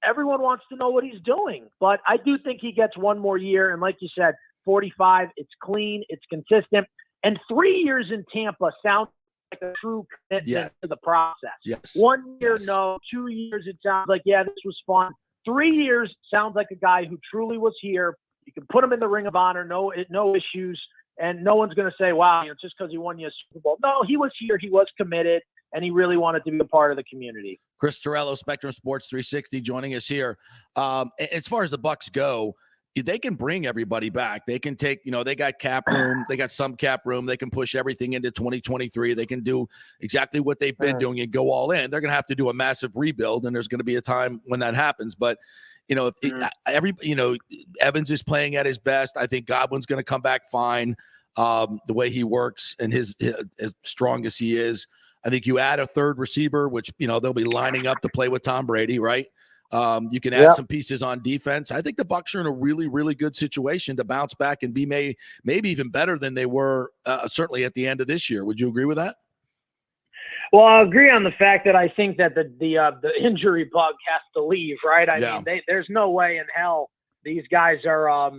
everyone wants to know what he's doing. But I do think he gets one more year. And like you said, 45, it's clean, it's consistent. And 3 years in Tampa sounds like a true commitment to the process. Yes. 1 year, no. 2 years, it sounds like, this was fun. 3 years sounds like a guy who truly was here. You can put him in the Ring of Honor, no issues. And no one's going to say, wow, just because he won you a Super Bowl. No, he was here. He was committed, and he really wanted to be a part of the community. Chris Torello, Spectrum Sports 360, joining us here. As far as the Bucs go, they can bring everybody back. They can take, they got cap room. They got some cap room. They can push everything into 2023. They can do exactly what they've been doing and go all in. They're going to have to do a massive rebuild, and there's going to be a time when that happens. But Evans is playing at his best. I think Godwin's going to come back fine. The way he works and his as strong as he is, I think you add a third receiver, which they'll be lining up to play with Tom Brady, right? You can add some pieces on defense. I think the Bucs are in a really, really good situation to bounce back and be maybe even better than they were certainly at the end of this year. Would you agree with that? Well, I agree on the fact that I think that the injury bug has to leave, right? I mean, there's no way in hell these guys are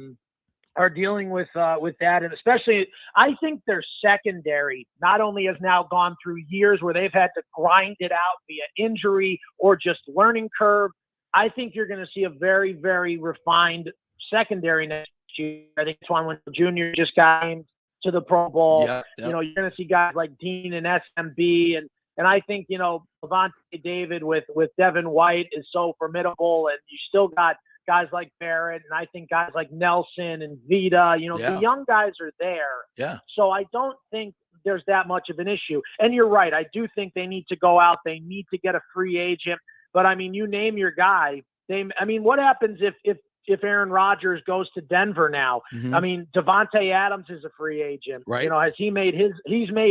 dealing with that, and especially I think their secondary not only has now gone through years where they've had to grind it out via injury or just learning curve. I think you're going to see a very, very refined secondary next year. I think Swan Jr. just got him to the Pro Bowl. You're going to see guys like Dean and SMB, and I think Levante David with Devin White is so formidable, and you still got guys like Barrett, and I think guys like Nelson and Vita, the young guys are there. Yeah. So I don't think there's that much of an issue. And you're right. I do think they need to go out. They need to get a free agent. But I mean, you name your guy. What happens if Aaron Rodgers goes to Denver now? I mean, Devontae Adams is a free agent. Right. Has he's made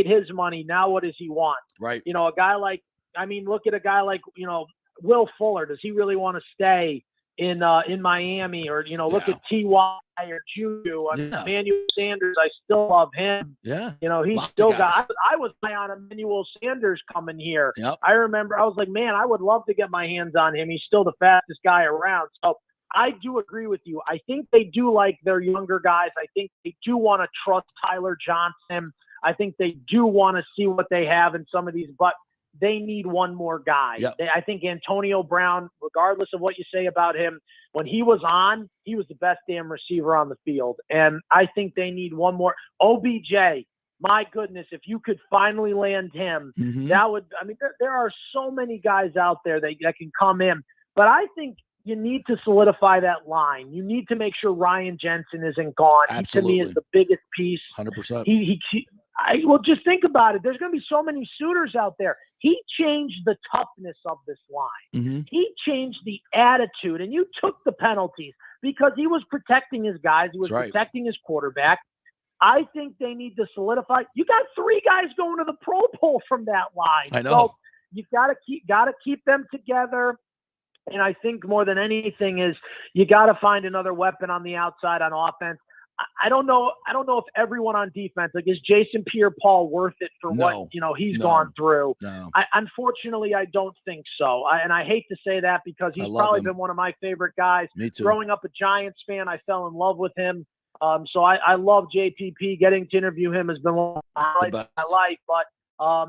his money. Now what does he want? Right. A guy like, look at a guy like, Will Fuller. Does he really want to stay in Miami? Or look at T.Y. or Juju. Emmanuel Sanders, I still love him. He's still got. I was high on Emmanuel Sanders coming here. I remember I was like, man, I would love to get my hands on him. He's still the fastest guy around. So I do agree with you. I think they do like their younger guys. I think they do want to trust Tyler Johnson. I think they do want to see what they have in some of these, but they need one more guy. I think Antonio Brown, regardless of what you say about him, when he was on, he was the best damn receiver on the field. And I think they need one more. OBJ, my goodness, if you could finally land him, that would – there are so many guys out there that can come in. But I think you need to solidify that line. You need to make sure Ryan Jensen isn't gone. Absolutely. He, to me, is the biggest piece. 100%. Well, just think about it. There's going to be so many suitors out there. He changed the toughness of this line. He changed the attitude, and you took the penalties because he was protecting his guys. He was protecting his quarterback. I think they need to solidify. You got 3 guys going to the Pro Bowl from that line. I know. So you got to keep them together. And I think more than anything is you got to find another weapon on the outside on offense. I don't know if everyone on defense, like, is Jason Pierre-Paul worth it for what he's gone through? No. Unfortunately, I don't think so. And I hate to say that because he's probably been one of my favorite guys. Me too. Growing up a Giants fan, I fell in love with him. So I love JPP. Getting to interview him has been one of the highlights of my life. But I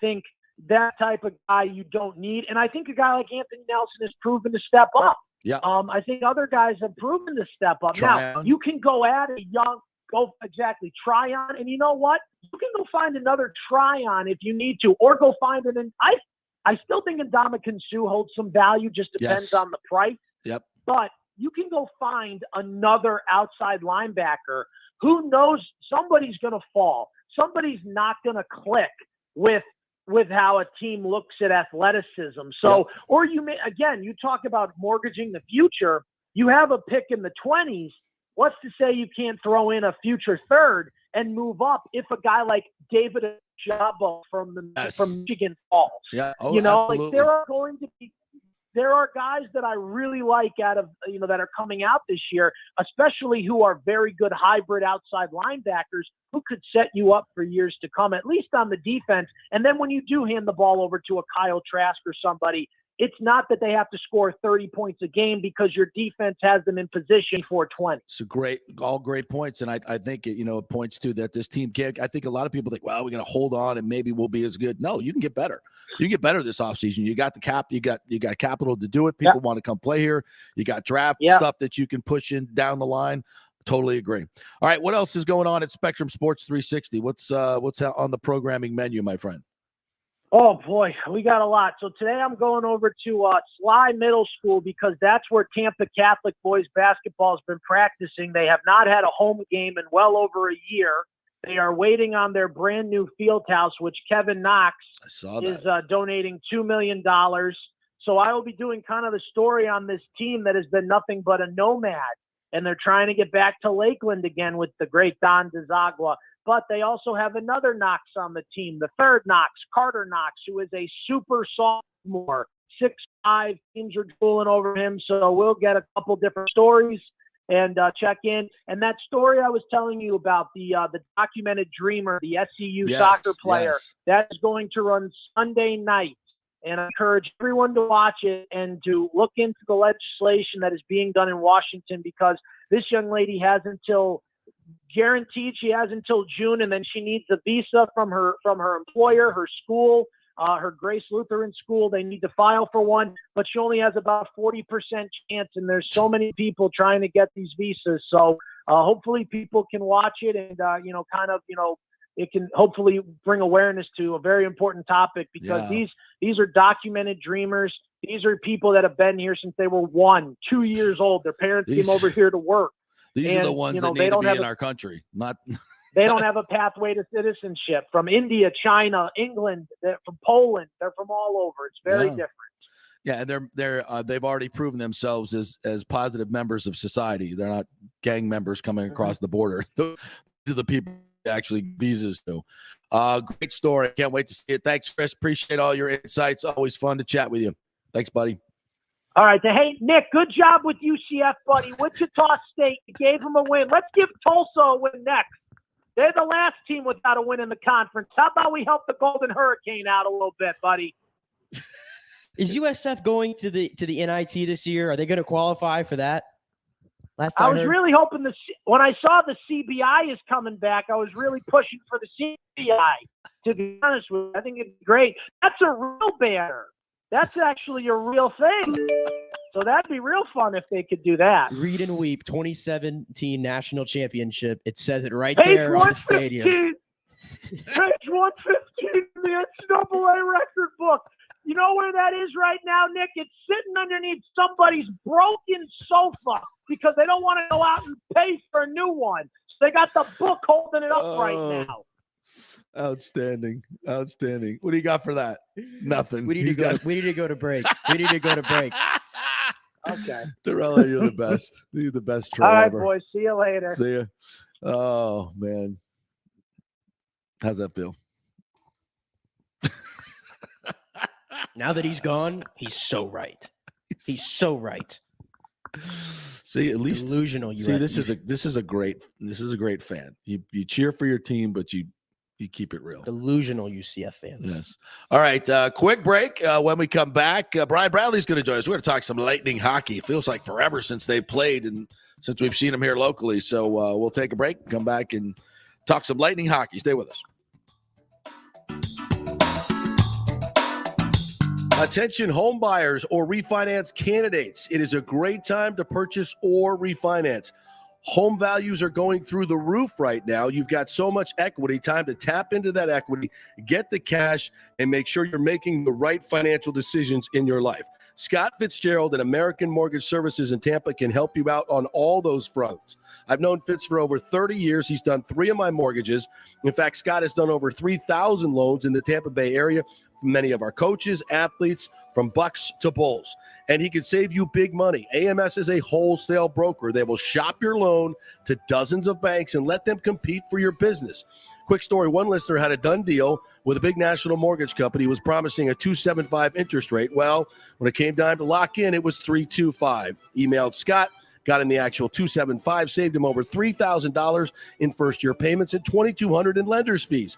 think that type of guy you don't need. And I think a guy like Anthony Nelson has proven to step up. Yeah. I think other guys have proven to step up. Now, you can go at a Tryon, and you know what? You can go find another Tryon if you need to, or go find an. I still think Ndamukong Suh holds some value. Just depends on the price. Yep. But you can go find another outside linebacker. Who knows? Somebody's going to fall. Somebody's not going to click with how a team looks at athleticism. So, or you talk about mortgaging the future. You have a pick in the 20s. What's to say you can't throw in a future third and move up if a guy like David Ojabo from Michigan falls? Yeah. Oh, absolutely. Like there are going to be there are guys that I really like out of, that are coming out this year, especially who are very good hybrid outside linebackers who could set you up for years to come, at least on the defense. And then when you do hand the ball over to a Kyle Trask or somebody, it's not that they have to score 30 points a game because your defense has them in position for 20. So all great points. And I think it points to that this team can't. I think a lot of people think, well, we're going to hold on and maybe we'll be as good. No, you can get better. You can get better this offseason. You got the cap. You got capital to do it. People want to come play here. You got draft stuff that you can push in down the line. Totally agree. All right, what else is going on at Spectrum Sports 360? What's on the programming menu, my friend? Oh, boy, we got a lot. So today I'm going over to Sly Middle School because that's where Tampa Catholic boys basketball has been practicing. They have not had a home game in well over a year. They are waiting on their brand new field house, which Kevin Knox is donating $2 million. So I will be doing kind of the story on this team that has been nothing but a nomad. And they're trying to get back to Lakeland again with the great Don DeZagua. But they also have another Knox on the team, the third Knox, Carter Knox, who is a super sophomore, 6'5", teams are drooling over him. So we'll get a couple different stories and check in. And that story I was telling you about, the documented dreamer, the SCU soccer player, that is going to run Sunday night. And I encourage everyone to watch it and to look into the legislation that is being done in Washington, because this young lady has until June, and then she needs a visa from her employer, her school, her Grace Lutheran school. They need to file for one, but she only has about a 40% chance, and there's so many people trying to get these visas. So hopefully people can watch it and, it can hopefully bring awareness to a very important topic, because these are documented dreamers. These are people that have been here since they were 1-2 years old. Their parents came over here to work. These are the ones that need to be in our country. They don't have a pathway to citizenship from India, China, England, from Poland. They're from all over. It's very different. Yeah, and they've already proven themselves as positive members of society. They're not gang members coming across the border. These are the people actually visas to. Great story. Can't wait to see it. Thanks, Chris. Appreciate all your insights. Always fun to chat with you. Thanks, buddy. All right. Hey, Nick, good job with UCF, buddy. Wichita State, you gave them a win. Let's give Tulsa a win next. They're the last team without a win in the conference. How about we help the Golden Hurricane out a little bit, buddy? Is USF going to the NIT this year? Are they going to qualify for that? I was really hoping when I saw the CBI is coming back, I was really pushing for the CBI, to be honest with you. I think it'd be great. That's a real banner. That's actually a real thing. So that'd be real fun if they could do that. Read and Weep 2017 National Championship. It says it right there on the stadium. Page 115 in the NCAA record book. You know where that is right now, Nick? It's sitting underneath somebody's broken sofa because they don't want to go out and pay for a new one. So they got the book holding it up right now. Outstanding. What do you got for that? Nothing. We need to go to break. Okay. Torello, you're the best. You're the best troll All right, ever. boys. See you later. See ya. Oh, man. How's that feel? Now that he's gone, he's so right. He's so right. See, at least delusional. This is a great fan. You cheer for your team, but you keep it real. Delusional UCF fans. Yes. All right. Quick break. When we come back, Brian Bradley's going to join us. We're going to talk some Lightning hockey. It feels like forever since they've played and since we've seen them here locally. So we'll take a break, come back, and talk some Lightning hockey. Stay with us. Attention home buyers or refinance candidates. It is a great time to purchase or refinance. Home values are going through the roof right now. You've got so much equity, time to tap into that equity, get the cash, and make sure you're making the right financial decisions in your life. Scott Fitzgerald and American Mortgage Services in Tampa can help you out on all those fronts. I've known Fitz for over 30 years. He's done 3 of my mortgages. In fact, Scott has done over 3,000 loans in the Tampa Bay area for many of our coaches, athletes, from Bucks to Bulls. And he can save you big money. AMS is a wholesale broker. They will shop your loan to dozens of banks and let them compete for your business. Quick story, one listener had a done deal with a big national mortgage company who was promising a 2.75 interest rate. Well, when it came time to lock in, it was 3.25. Emailed Scott, got him the actual 2.75, saved him over $3,000 in first-year payments and $2,200 in lender's fees.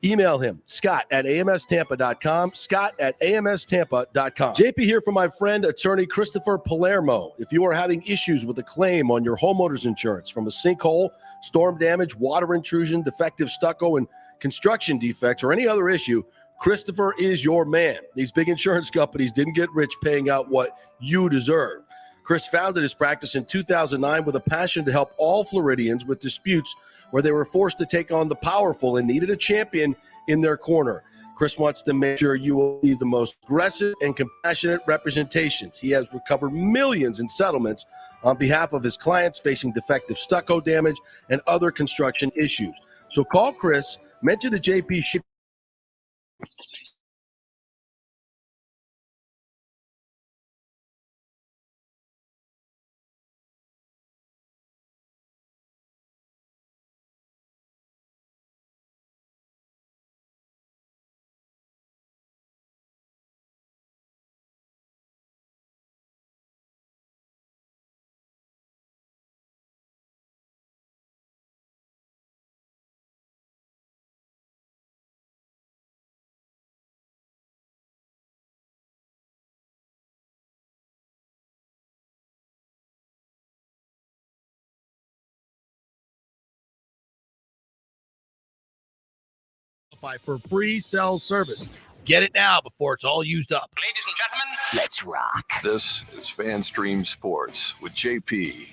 Email him, scott@amstampa.com, scott@amstampa.com. JP here from my friend, attorney Christopher Palermo. If you are having issues with a claim on your homeowner's insurance from a sinkhole, storm damage, water intrusion, defective stucco, and construction defects, or any other issue, Christopher is your man. These big insurance companies didn't get rich paying out what you deserve. Chris founded his practice in 2009 with a passion to help all Floridians with disputes where they were forced to take on the powerful and needed a champion in their corner. Chris wants to make sure you will be the most aggressive and compassionate representations. He has recovered millions in settlements on behalf of his clients facing defective stucco damage and other construction issues. So call Chris, mention the JP Ship. For free cell service. Get it now before it's all used up. Ladies and gentlemen, Let's rock. This is FanStream Sports with JP.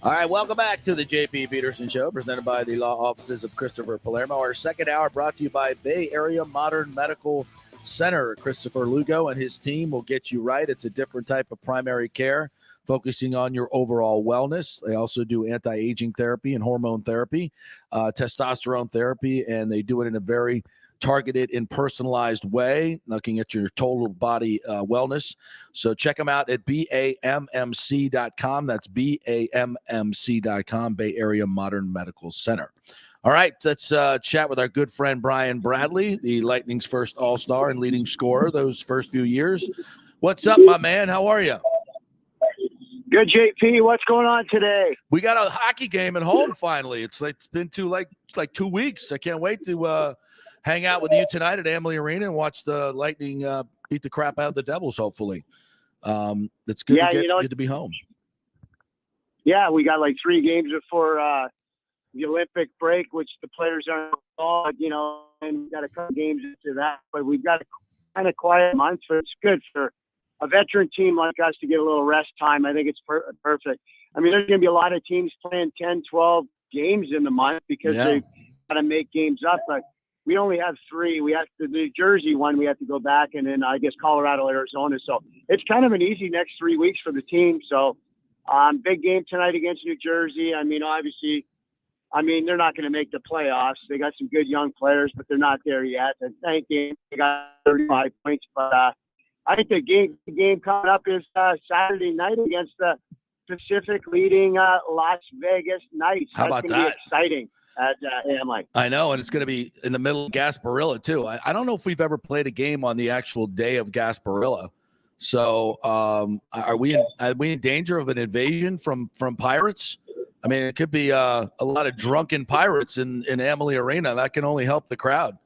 All right, welcome back to the JP Peterson Show, presented by the law offices of Christopher Palermo. Our second hour brought to you by Bay Area Modern Medical Center. Christopher Lugo and his team will get you right. It's a different type of primary care, focusing on your overall wellness. They also do anti-aging therapy and hormone therapy, testosterone therapy, and they do it in a very targeted and personalized way, looking at your total body wellness. So check them out at BAMMC.com. That's BAMMC.com, Bay Area Modern Medical Center. All right, let's chat with our good friend Brian Bradley, the Lightning's first All-Star and leading scorer those first few years. What's up, my man? How are you? Good, JP. What's going on today? We got a hockey game at home finally. It's been 2 weeks. I can't wait to hang out with you tonight at Amalie Arena and watch the Lightning beat the crap out of the Devils, hopefully. It's good good to be home. Yeah, we got like 3 games before the Olympic break, which the players aren't involved, and we got a couple games into that. But we've got a kind of quiet month, so it's good for a veteran team like us to get a little rest time. I think it's perfect. I mean, there's going to be a lot of teams playing 10, 12 games in the month because they got to make games up. But we only have 3. We have the New Jersey one. We have to go back, and then I guess Colorado, Arizona. So it's kind of an easy next 3 weeks for the team. So big game tonight against New Jersey. I mean, obviously, they're not going to make the playoffs. They got some good young players, but they're not there yet. I think they got 35 points, but I think the game coming up is Saturday night against the Pacific leading Las Vegas Knights. How about That's going to that? be exciting at Amalie. I know, and it's going to be in the middle of Gasparilla, too. I don't know if we've ever played a game on the actual day of Gasparilla. So are we in danger of an invasion from pirates? I mean, it could be a lot of drunken pirates in Amalie Arena. That can only help the crowd.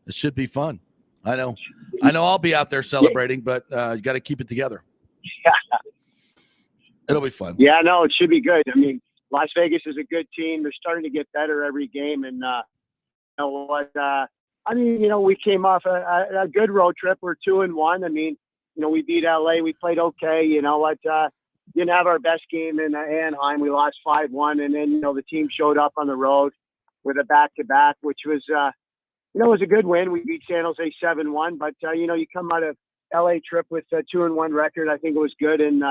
It should be fun. I know I'll be out there celebrating, but you got to keep it together. Yeah. It'll be fun. Yeah, no, it should be good. I mean, Las Vegas is a good team. They're starting to get better every game. And we came off a good road trip. We're 2-1. I mean, we beat LA. We played okay. Didn't have our best game in Anaheim. We lost 5-1. And then, the team showed up on the road with a back-to-back, which was, it was a good win. We beat San Jose 7-1. But, you come out of LA trip with a 2-1 record. I think it was good. And,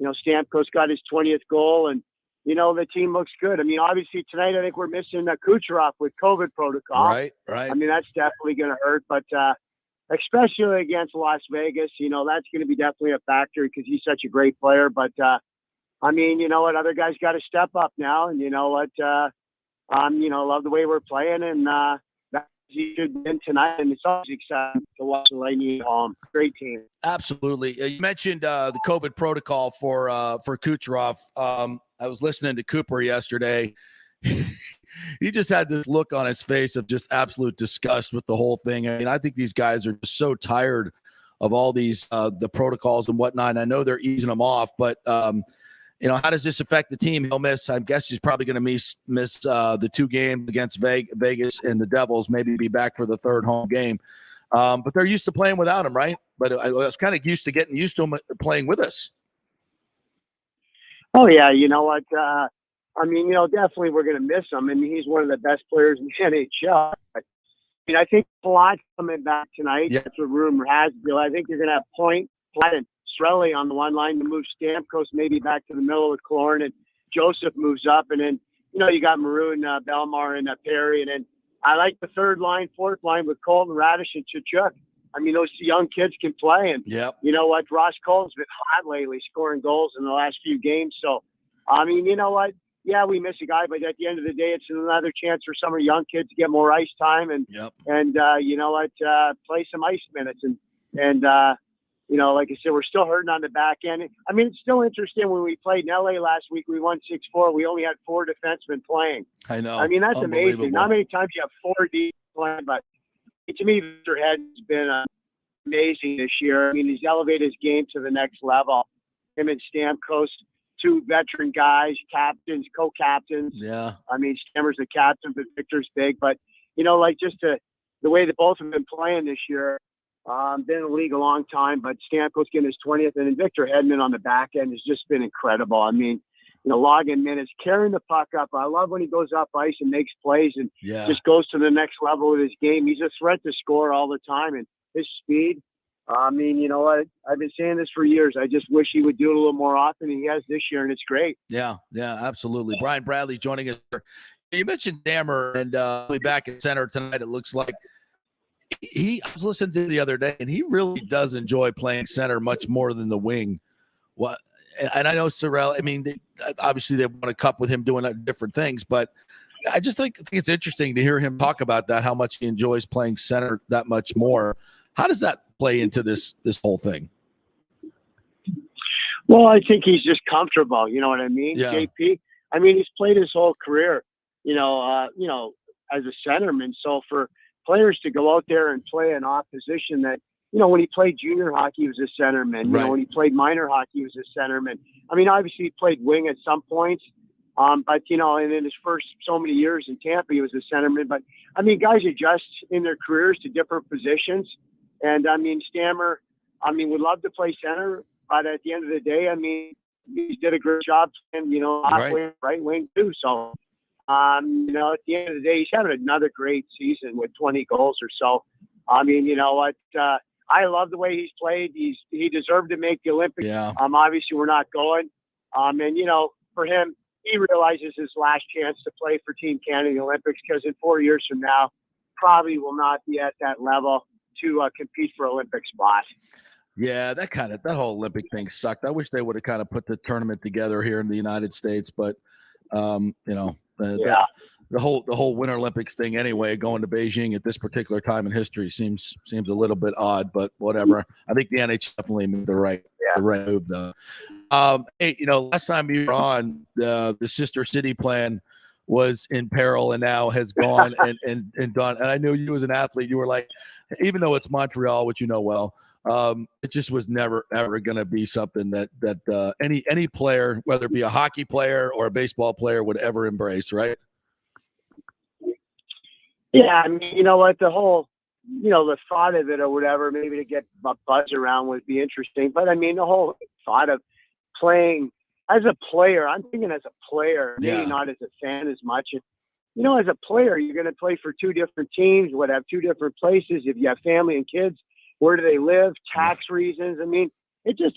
Stamkos got his 20th goal. And, the team looks good. I mean, obviously tonight I think we're missing Kucherov with COVID protocol. Right. I mean, that's definitely going to hurt. But especially against Las Vegas, that's going to be definitely a factor because he's such a great player. But, other guys got to step up now. And love the way we're playing, and you should win tonight, and it's always exciting to watch the Lightning at home. Great team. Absolutely. You mentioned the COVID protocol for Kucherov. I was listening to Cooper yesterday. He just had this look on his face of just absolute disgust with the whole thing. I mean, I think these guys are just so tired of all these the protocols and whatnot. And I know they're easing them off, but how does this affect the team? He'll miss. I guess he's probably going to miss the 2 games against Vegas and the Devils. Maybe be back for the 3rd home game. But they're used to playing without him, right? But I was kind of getting used to him playing with us. Oh yeah, you know what? Definitely we're going to miss him. I mean, he's one of the best players in the NHL. I think Platt coming back tonight. Yeah. That's what rumor has. I think you're going to have Point, Platt, and Strelly on the one line to move Stamkos maybe back to the middle with Killorn, and Joseph moves up, and then you got Maroon, Belmar, and Perry, and then I like the 3rd line, 4th line with Colton, Radish, and Tkachuk. I mean, those young kids can play, and you know what? Ross Cole's been hot lately, scoring goals in the last few games. So, I mean, you know what? Yeah, we miss a guy, but at the end of the day, it's another chance for some of our young kids to get more ice time and play some ice minutes and like I said, we're still hurting on the back end. I mean, it's still interesting when we played in LA last week. We won 6-4. We only had 4 defensemen playing. I know. I mean, that's amazing. Not many times you have 4 D playing, but to me, Victor Hedman's been amazing this year. I mean, he's elevated his game to the next level. Him and Stamkos, 2 veteran guys, captains, co-captains. Yeah. I mean, Stammer's the captain, but Victor's big. But, just the way that both have been playing this year, been in the league a long time, but Stamkos getting his 20th, and then Victor Hedman on the back end has just been incredible. I mean, logging minutes, carrying the puck up. I love when he goes up ice and makes plays and just goes to the next level with his game. He's a threat to score all the time, and his speed. I mean, you know what? I've been saying this for years. I just wish he would do it a little more often. He has this year, and it's great. Yeah, absolutely. Brian Bradley joining us. You mentioned Dammer, and we'll be back at center tonight, it looks like. I was listening to him the other day, and he really does enjoy playing center much more than the wing. And I know Sorrell, I mean, obviously they won a cup with him doing different things, but I just think it's interesting to hear him talk about that, how much he enjoys playing center that much more. How does that play into this whole thing? Well, I think he's just comfortable. You know what I mean? Yeah. JP. I mean, he's played his whole career, as a centerman. So for players to go out there and play an opposition that, when he played junior hockey, he was a centerman. Right. When he played minor hockey, he was a centerman. I mean, obviously he played wing at some points, but and in his first so many years in Tampa, he was a centerman. But I mean, guys adjust in their careers to different positions. And I mean, Stammer, would love to play center, but at the end of the day, I mean, he did a great job playing, right wing too. So, at the end of the day, he's having another great season with 20 goals or so. I mean, you know what? I love the way he's played. He deserved to make the Olympics. Yeah. Obviously we're not going. And for him, he realizes his last chance to play for Team Canada in the Olympics, because in 4 years from now, probably will not be at that level to compete for Olympic spots. Yeah, that whole Olympic thing sucked. I wish they would have kind of put the tournament together here in the United States, but the whole Winter Olympics thing anyway, going to Beijing at this particular time in history seems a little bit odd, but whatever. I think the NHL definitely made the right move though. Hey, last time you were on, the Sister City plan was in peril and now has gone and done. And I know you as an athlete, you were like, even though it's Montreal, which well, it just was never ever going to be something that any player, whether it be a hockey player or a baseball player, would ever embrace, right? Yeah, I mean, you know what, the whole, the thought of it or whatever, maybe to get a buzz around would be interesting. But I mean, the whole thought of playing as a player, I'm thinking as a player, maybe not as a fan as much. As a player, you're going to play for 2 different teams, would have 2 different places. If you have family and kids, where do they live? Tax reasons. I mean, it just,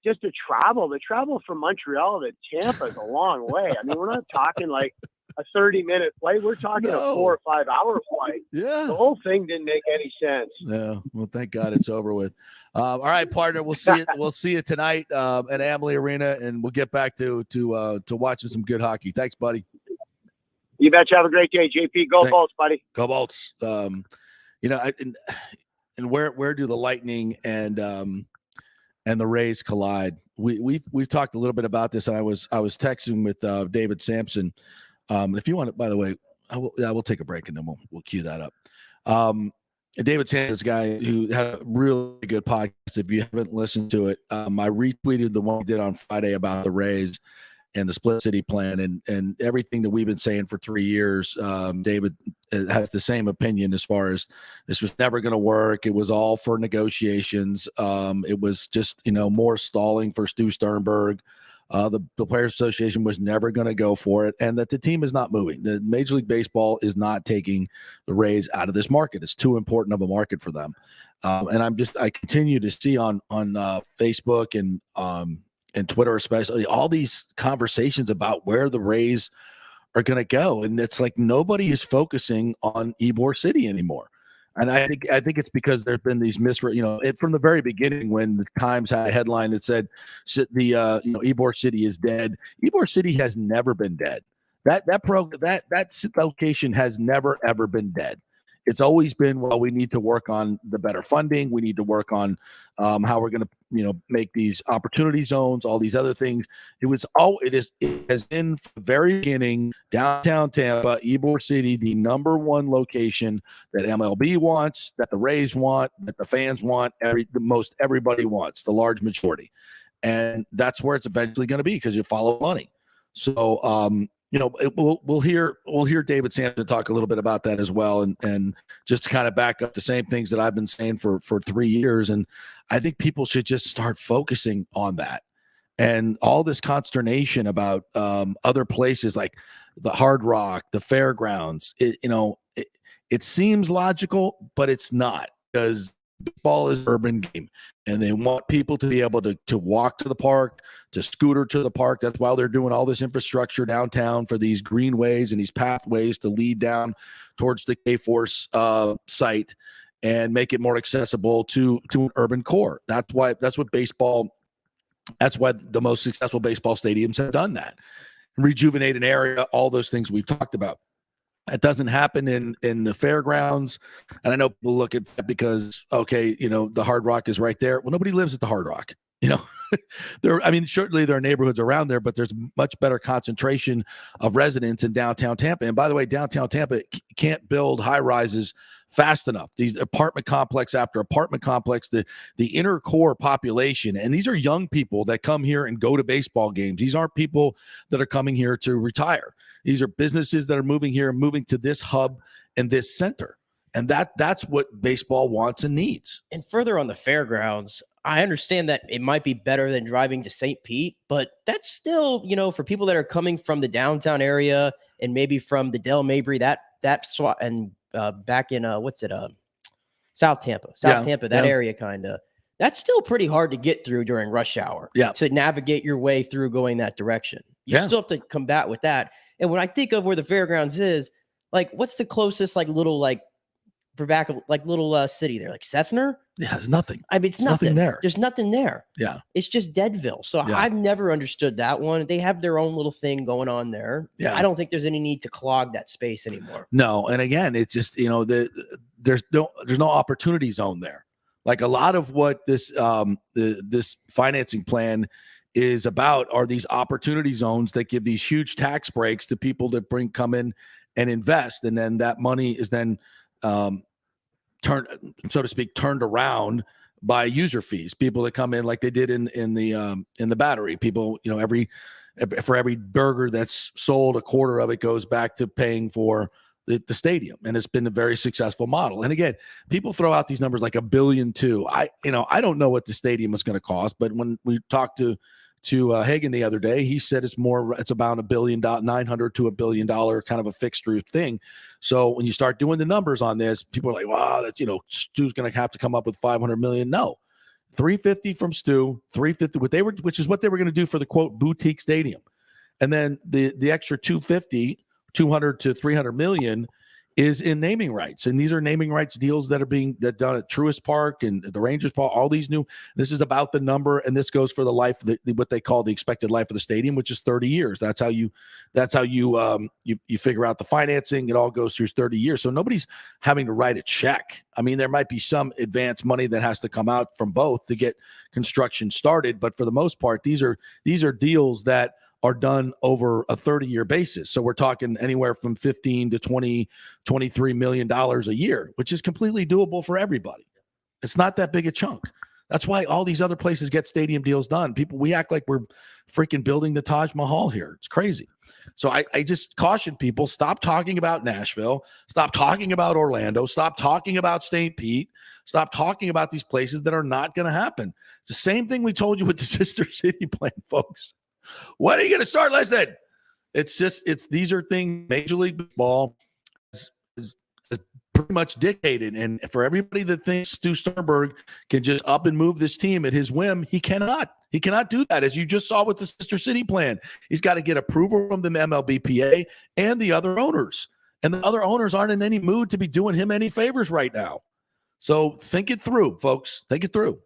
just to travel from Montreal to Tampa is a long way. I mean, we're not talking like a 30-minute flight. We're talking a 4 or 5 hour flight. Yeah. The whole thing didn't make any sense. Yeah. Well, thank God it's over with. All right, partner. We'll see you tonight at Amalie Arena, and we'll get back to watching some good hockey. Thanks, buddy. You betcha. Have a great day, JP. Go Bolts, buddy. Go Bolts. And where do the Lightning and the Rays collide? We've talked a little bit about this, and I was texting with David Sampson. If you want to, by the way, we'll take a break and then we'll cue that up. David Sampson's a guy who had a really good podcast. If you haven't listened to it, I retweeted the one we did on Friday about the Rays and the split city plan and everything that we've been saying for 3 years. David has the same opinion as far as this was never going to work. It was all for negotiations. It was just, more stalling for Stu Sternberg. The Players Association was never going to go for it, and that the team is not moving. The Major League Baseball is not taking the Rays out of this market. It's too important of a market for them. And I continue to see on Facebook and Twitter, especially, all these conversations about where the Rays are going to go. And it's like nobody is focusing on Ybor City anymore. And I think it's because there's been these from the very beginning when the Times had a headline that said Ybor City is dead. Ybor City has never been dead. That location has never ever been dead. It's always been, well, we need to work on the better funding. We need to work on how we're going to, make these opportunity zones, all these other things. It has been from the very beginning, downtown Tampa, Ybor City, the number one location that MLB wants, that the Rays want, that the fans want, everybody wants, the large majority. And that's where it's eventually going to be because you follow money. So, we'll hear David Sampson talk a little bit about that as well, and just to kind of back up the same things that I've been saying for 3 years. And I think people should just start focusing on that. And all this consternation about other places like the Hard Rock, the Fairgrounds, it seems logical, but it's not, because baseball is an urban game, and they want people to be able to walk to the park, to scooter to the park. That's why they're doing all this infrastructure downtown for these greenways and these pathways to lead down towards the K-Force site and make it more accessible to an urban core. That's why the most successful baseball stadiums have done that. Rejuvenate an area, all those things we've talked about. It doesn't happen in the Fairgrounds. And I know people look at that because, the Hard Rock is right there. Well, nobody lives at the Hard Rock. Certainly there are neighborhoods around there, but there's much better concentration of residents in downtown Tampa. And by the way, downtown Tampa can't build high rises fast enough. These apartment complex after apartment complex, the inner core population, and these are young people that come here and go to baseball games. These aren't people that are coming here to retire. These are businesses that are moving here and moving to this hub and this center. And that's what baseball wants and needs. And further on the Fairgrounds, I understand that it might be better than driving to St. Pete, but that's still, for people that are coming from the downtown area and maybe from the Del Mabry, that swat, and back in South Tampa, that area kind of. That's still pretty hard to get through during rush hour. Yeah. To navigate your way through going that direction, you still have to combat with that. And when I think of where the Fairgrounds is, like, what's the closest little city there? Like Seffner? Yeah, there's nothing. I mean, it's nothing there. There's nothing there. Yeah. It's just Deadville. So I've never understood that one. They have their own little thing going on there. Yeah. I don't think there's any need to clog that space anymore. No. And again, it's just, there's no opportunity zone there. Like a lot of what this financing plan is about are these opportunity zones that give these huge tax breaks to people that come in and invest. And then that money is then turned around by user fees. People that come in like they did in the Battery. People, for every burger that's sold, a quarter of it goes back to paying for the stadium. And it's been a very successful model. And again, people throw out these numbers like $1 billion too. I don't know what the stadium is going to cost, but when we talked to Hagan the other day, he said it's about $1 billion, $900 to $1 billion kind of a fixed roof thing. So when you start doing the numbers on this, people are like, wow, that's, Stu's going to have to come up with $500 million. No, 350 from Stu, 350, which is what they were going to do for the quote boutique stadium. And then the extra 200 to 300 million is in naming rights. And these are naming rights deals that are being done at Truist Park and the Rangers Park, all these this is about the number, and this goes for the life, what they call the expected life of the stadium, which is 30 years. That's how you figure out the financing. It all goes through 30 years. So nobody's having to write a check. I mean, there might be some advance money that has to come out from both to get construction started. But for the most part, these are deals that are done over a 30-year basis. So we're talking anywhere from $15 to $20, $23 million a year, which is completely doable for everybody. It's not that big a chunk. That's why all these other places get stadium deals done. We act like we're freaking building the Taj Mahal here. It's crazy. So I just caution people, stop talking about Nashville, stop talking about Orlando, stop talking about St. Pete, stop talking about these places that are not going to happen. It's the same thing we told you with the Sister City plan, folks. When are you going to start listening? These are things Major League Baseball is pretty much dictated. And for everybody that thinks Stu Sternberg can just up and move this team at his whim, he cannot. He cannot do that, as you just saw with the Sister City plan. He's got to get approval from the MLBPA and the other owners. And the other owners aren't in any mood to be doing him any favors right now. So think it through, folks. Think it through.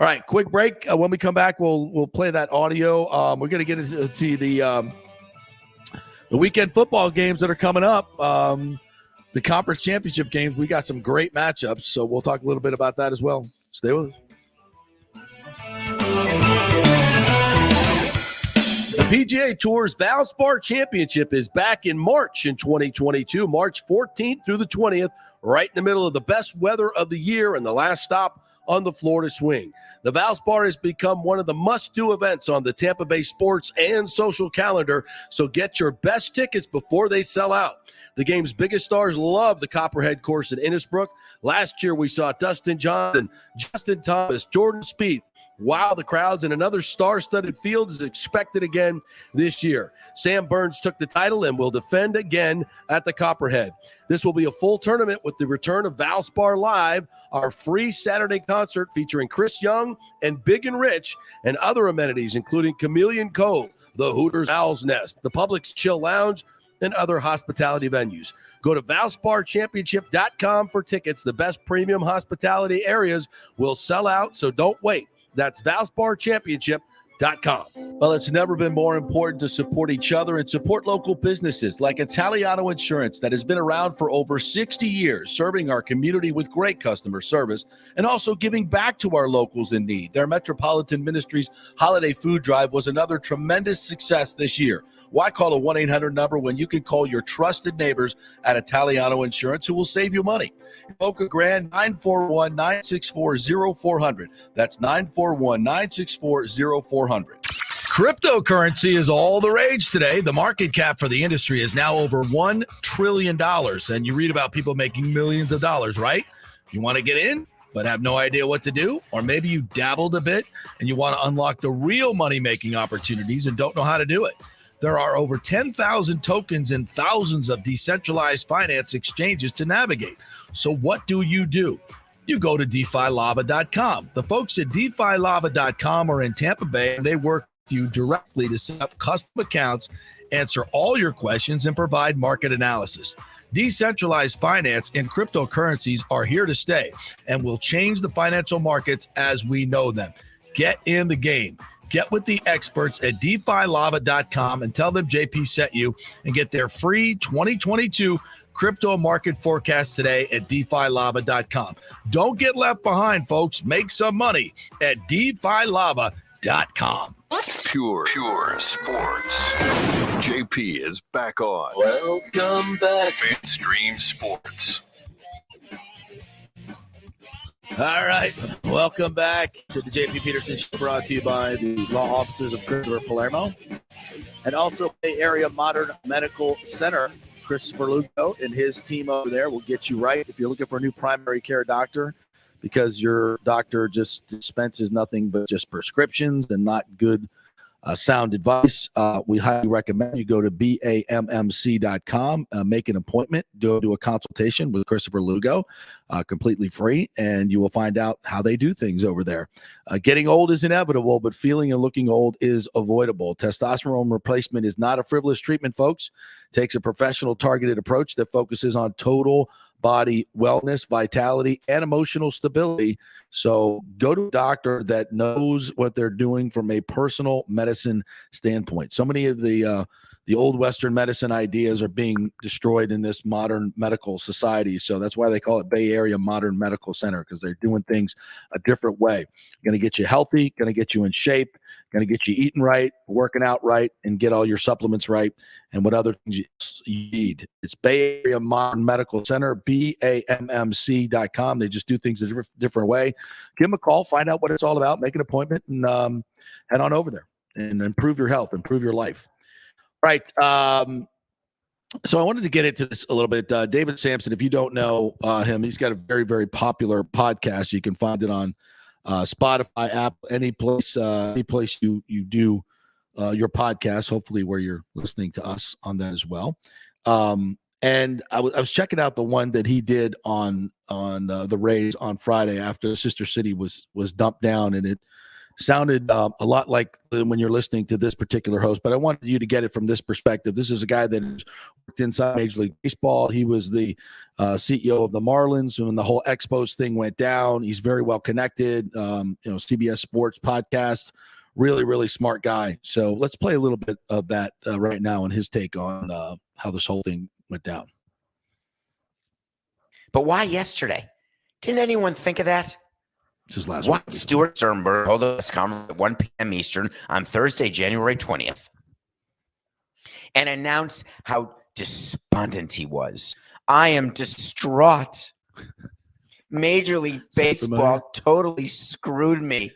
All right, quick break. When we come back, we'll play that audio. We're going to get into the weekend football games that are coming up. The conference championship games. We got some great matchups, so we'll talk a little bit about that as well. Stay with us. The PGA Tour's Valspar Championship is back in March in 2022, March 14th through the 20th, right in the middle of the best weather of the year and the last stop on the Florida swing. The Valspar has become one of the must-do events on the Tampa Bay sports and social calendar, so get your best tickets before they sell out. The game's biggest stars love the Copperhead course at Innisbrook. Last year, we saw Dustin Johnson, Justin Thomas, Jordan Spieth. Wow, the crowds, and another star-studded field is expected again this year. Sam Burns took the title and will defend again at the Copperhead. This will be a full tournament with the return of Valspar Live, our free Saturday concert featuring Chris Young and Big and Rich, and other amenities including Chameleon Cove, the Hooters Owl's Nest, the Publix Chill Lounge, and other hospitality venues. Go to ValsparChampionship.com for tickets. The best premium hospitality areas will sell out, so don't wait. That's ValsparChampionship.com. Well, it's never been more important to support each other and support local businesses like Italiano Insurance that has been around for over 60 years, serving our community with great customer service and also giving back to our locals in need. Their Metropolitan Ministries Holiday Food Drive was another tremendous success this year. Why call a 1-800 number when you can call your trusted neighbors at Italiano Insurance who will save you money? Boca Grande, 941-964-0400. That's 941-964-0400. Cryptocurrency is all the rage today. The market cap for the industry is now over $1 trillion. And you read about people making millions of dollars, right? You want to get in, but have no idea what to do? Or maybe you dabbled a bit and you want to unlock the real money-making opportunities and don't know how to do it. There are over 10,000 tokens and thousands of decentralized finance exchanges to navigate. So what do? You go to DeFiLava.com. The folks at DeFiLava.com are in Tampa Bay, and they work with you directly to set up custom accounts, answer all your questions, and provide market analysis. Decentralized finance and cryptocurrencies are here to stay and will change the financial markets as we know them. Get in the game. Get with the experts at DeFiLava.com and tell them JP sent you and get their free 2022 crypto market forecast today at DeFiLava.com. Don't get left behind, folks. Make some money at DeFiLava.com. Pure sports. JP is back on. Welcome back. Mainstream Sports. All right. Welcome back to the JP Peterson Show, brought to you by the law offices of Christopher Palermo and also Bay Area Modern Medical Center. Christopher Lugo and his team over there will get you right if you're looking for a new primary care doctor because your doctor just dispenses nothing but just prescriptions and not good sound advice. We highly recommend you go to BAMMC.com, make an appointment, go to a consultation with Christopher Lugo, completely free, and you will find out how they do things over there. Getting old is inevitable, but feeling and looking old is avoidable. Testosterone replacement is not a frivolous treatment, folks. It takes a professional, targeted approach that focuses on total body wellness, vitality, and emotional stability. So go to a doctor that knows what they're doing from a personal medicine standpoint. So many of the old Western medicine ideas are being destroyed in this modern medical society. So that's why they call it Bay Area Modern Medical Center, because they're doing things a different way. Going to get you healthy, going to get you in shape, going to get you eating right, working out right, and get all your supplements right and what other things you need. It's Bay Area Modern Medical Center, BAMMC.com. They just do things a different way. Give them a call, find out what it's all about, make an appointment, and head on over there and improve your health, improve your life. Right. So I wanted to get into this a little bit. David Sampson, if you don't know him, he's got a very, very popular podcast. You can find it on Spotify, Apple, any place you do your podcast, hopefully where you're listening to us on that as well. And I was checking out the one that he did on the Rays on Friday after Sister City was dumped down, and it sounded a lot like when you're listening to this particular host, but I wanted you to get it from this perspective. This is a guy that has worked inside Major League Baseball. He was the CEO of the Marlins when the whole Expos thing went down. He's very well connected, CBS Sports podcast, really, really smart guy. So let's play a little bit of that right now and his take on how this whole thing went down. But why yesterday? Didn't anyone think of that? Why Stuart Sternberg held a press conference at 1 p.m. Eastern on Thursday, January 20th, and announced how despondent he was. I am distraught. Major League Baseball totally screwed me.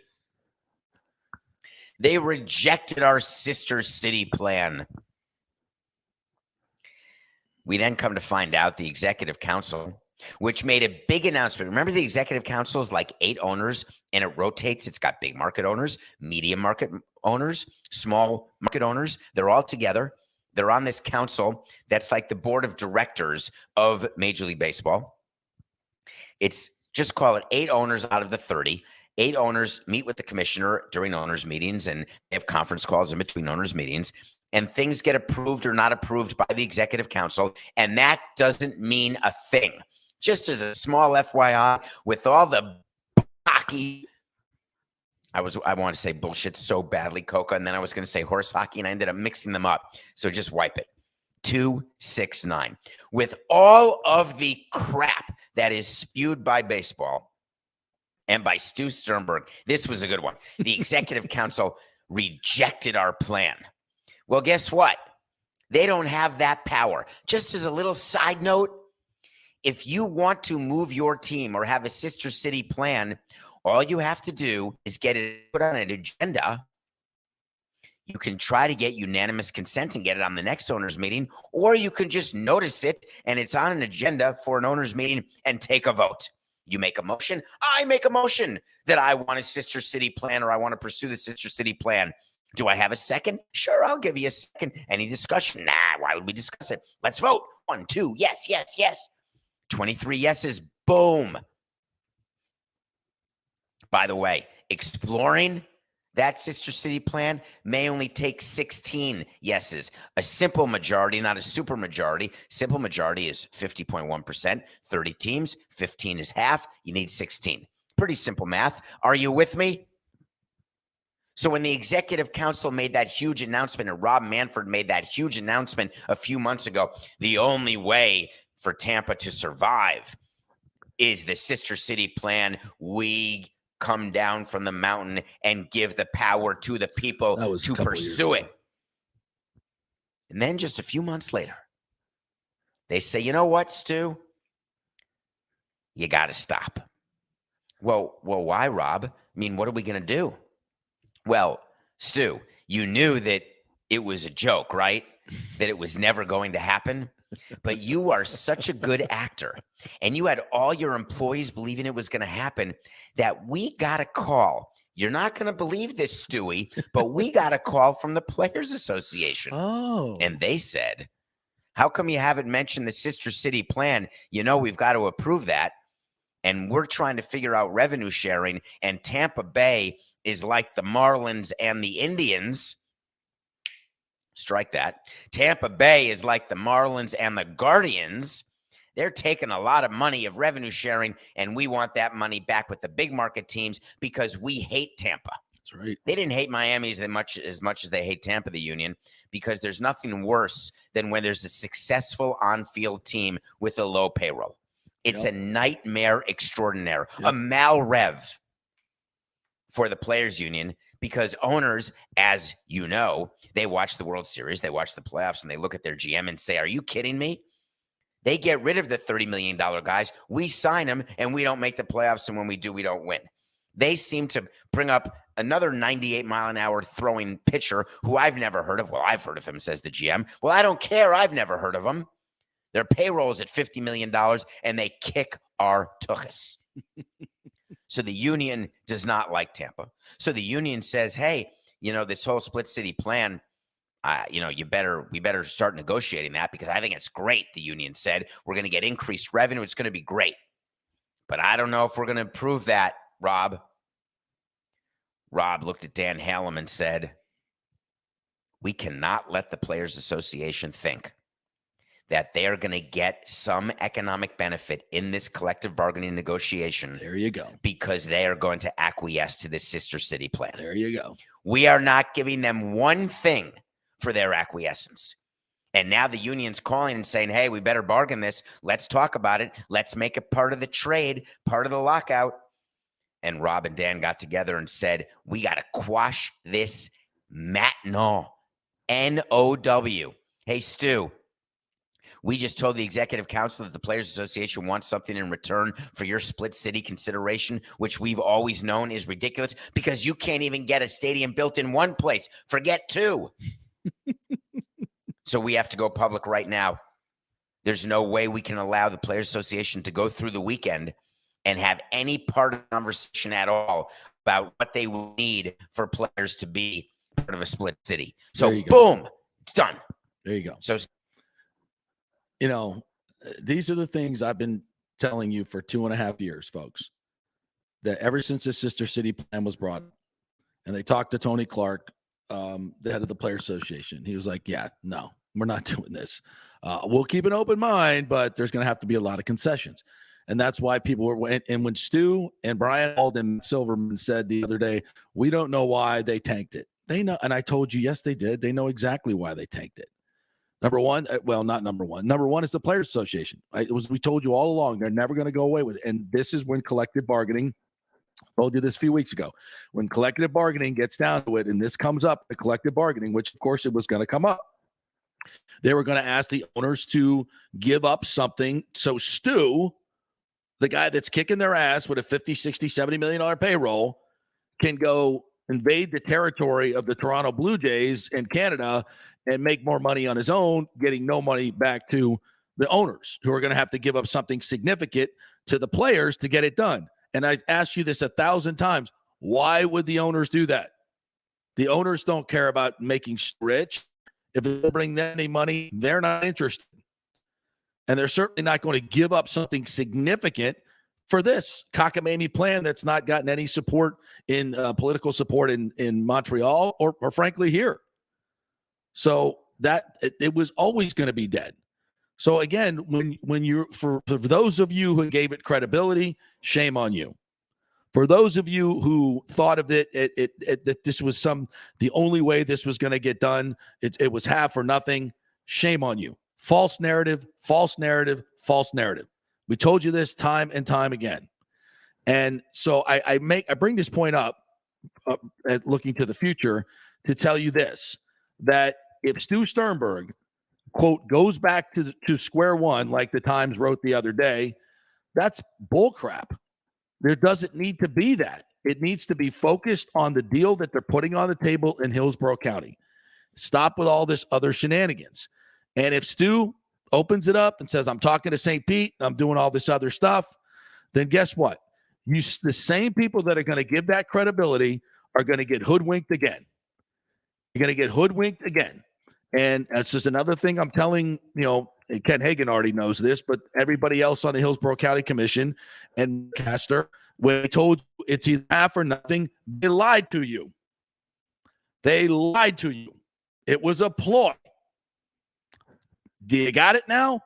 They rejected our sister city plan. We then come to find out the executive council, which made a big announcement. Remember, the executive council is like 8 owners, and it rotates. It's got big market owners, medium market owners, small market owners. They're all together. They're on this council that's like the board of directors of Major League Baseball. It's just call it 8 owners out of the 30. 8 owners meet with the commissioner during owners meetings, and they have conference calls in between owners meetings, and things get approved or not approved by the executive council, and that doesn't mean a thing. Just as a small FYI, with all the hockey, I want to say bullshit so badly, Coca, and then I was going to say horse hockey, and I ended up mixing them up. So just wipe it. 269. With all of the crap that is spewed by baseball and by Stu Sternberg, this was a good one. The executive council rejected our plan. Well, guess what? They don't have that power. Just as a little side note, if you want to move your team or have a sister city plan, all you have to do is get it put on an agenda. You can try to get unanimous consent and get it on the next owners meeting, or you can just notice it and it's on an agenda for an owners meeting and take a vote. You make a motion. I make a motion that I want a sister city plan, or I want to pursue the sister city plan. Do I have a second? Sure, I'll give you a second. Any discussion? Nah, why would we discuss it? Let's vote. 1, 2, yes, yes, yes. 23 yeses, boom. By the way, exploring that sister city plan may only take 16 yeses. A simple majority, not a super majority. Simple majority is 50.1%. 30 teams, 15 is half. You need 16. Pretty simple math. Are you with me? So when the executive council made that huge announcement, and Rob Manfred made that huge announcement a few months ago, the only way for Tampa to survive is the sister city plan. We come down from the mountain and give the power to the people to pursue it. And then just a few months later, they say, you know what, Stu? You got to stop. Well, why, Rob? I mean, what are we going to do? Well, Stu, you knew that it was a joke, right? That it was never going to happen. But you are such a good actor, and you had all your employees believing it was going to happen, that we got a call You're not going to believe this, Stewie, but we got a call from the Players Association. Oh. And they said, how come you haven't mentioned the sister city plan? You know, we've got to approve that. And we're trying to figure out revenue sharing. And Tampa Bay is like the Marlins and the Indians. Strike that. Tampa Bay is like the Marlins and the Guardians. They're taking a lot of money of revenue sharing, and we want that money back with the big market teams because we hate Tampa. That's right. They didn't hate Miami as much as they hate Tampa, the Union, because there's nothing worse than when there's a successful on-field team with a low payroll. It's a nightmare extraordinaire, a malrev for the Players Union, because owners, as you know, they watch the World Series, they watch the playoffs, and they look at their GM and say, are you kidding me? They get rid of the $30 million guys. We sign them, and we don't make the playoffs, and when we do, we don't win. They seem to bring up another 98-mile-an-hour throwing pitcher who I've never heard of. Well, I've heard of him, says the GM. Well, I don't care. I've never heard of him. Their payroll is at $50 million, and they kick our tuchus. So the union does not like Tampa. So the union says, hey, you know, this whole split city plan, we better start negotiating that because I think it's great. The union said we're going to get increased revenue. It's going to be great. But I don't know if we're going to approve that, Rob. Rob looked at Dan Hallam and said, we cannot let the Players Association think that they're going to get some economic benefit in this collective bargaining negotiation. There you go. Because they are going to acquiesce to this sister city plan. There you go. We are not giving them one thing for their acquiescence. And now the union's calling and saying, hey, we better bargain this. Let's talk about it. Let's make it part of the trade, part of the lockout. And Rob and Dan got together and said, we got to quash this maintenant. N-O-W. Hey, Stu, we just told the executive council that the Players Association wants something in return for your split city consideration, which we've always known is ridiculous because you can't even get a stadium built in one place. Forget two. So we have to go public right now. There's no way we can allow the Players Association to go through the weekend and have any part of the conversation at all about what they will need for players to be part of a split city. So boom, it's done. There you go. So, you know, these are the things I've been telling you for 2.5 years, folks, that ever since the sister city plan was brought up, and they talked to Tony Clark, the head of the Players Association. He was like, yeah, no, we're not doing this. We'll keep an open mind, but there's going to have to be a lot of concessions. And that's why people were, and when Stu and Brian Alden Silverman said the other day, we don't know why they tanked it. They know, and I told you, yes, they did. They know exactly why they tanked it. Number one, well, not number one. Number one is the Players Association. We told you all along, they're never going to go away with it. And this is when collective bargaining, I told you this a few weeks ago, when collective bargaining gets down to it, and this comes up, the collective bargaining, which of course it was going to come up. They were going to ask the owners to give up something. So Stu, the guy that's kicking their ass with a $50, $60, $70 million payroll, can go invade the territory of the Toronto Blue Jays and Canada and make more money on his own, getting no money back to the owners, who are going to have to give up something significant to the players to get it done. And I've asked you this 1,000 times. Why would the owners do that? The owners don't care about making rich. If it doesn't bring them any money, they're not interested. And they're certainly not going to give up something significant for this cockamamie plan that's not gotten any support in political support in Montreal or frankly here. So that it was always going to be dead. So again, when you're for those of you who gave it credibility, shame on you. For those of you who thought of it that this was the only way this was going to get done, it was half or nothing. Shame on you. False narrative, false narrative, false narrative. We told you this time and time again. And so I bring this point up at looking to the future to tell you this, that if Stu Sternberg, quote, goes back to square one, like the Times wrote the other day, that's bullcrap. There doesn't need to be that. It needs to be focused on the deal that they're putting on the table in Hillsborough County. Stop with all this other shenanigans. And if Stu opens it up and says, I'm talking to St. Pete, I'm doing all this other stuff, then guess what? The same people that are going to give that credibility are going to get hoodwinked again. You're going to get hoodwinked again. And that's just another thing I'm telling, Ken Hagan already knows this, but everybody else on the Hillsborough County Commission and Caster, when they told you it's either half or nothing, they lied to you. They lied to you. It was a ploy. Do you got it now?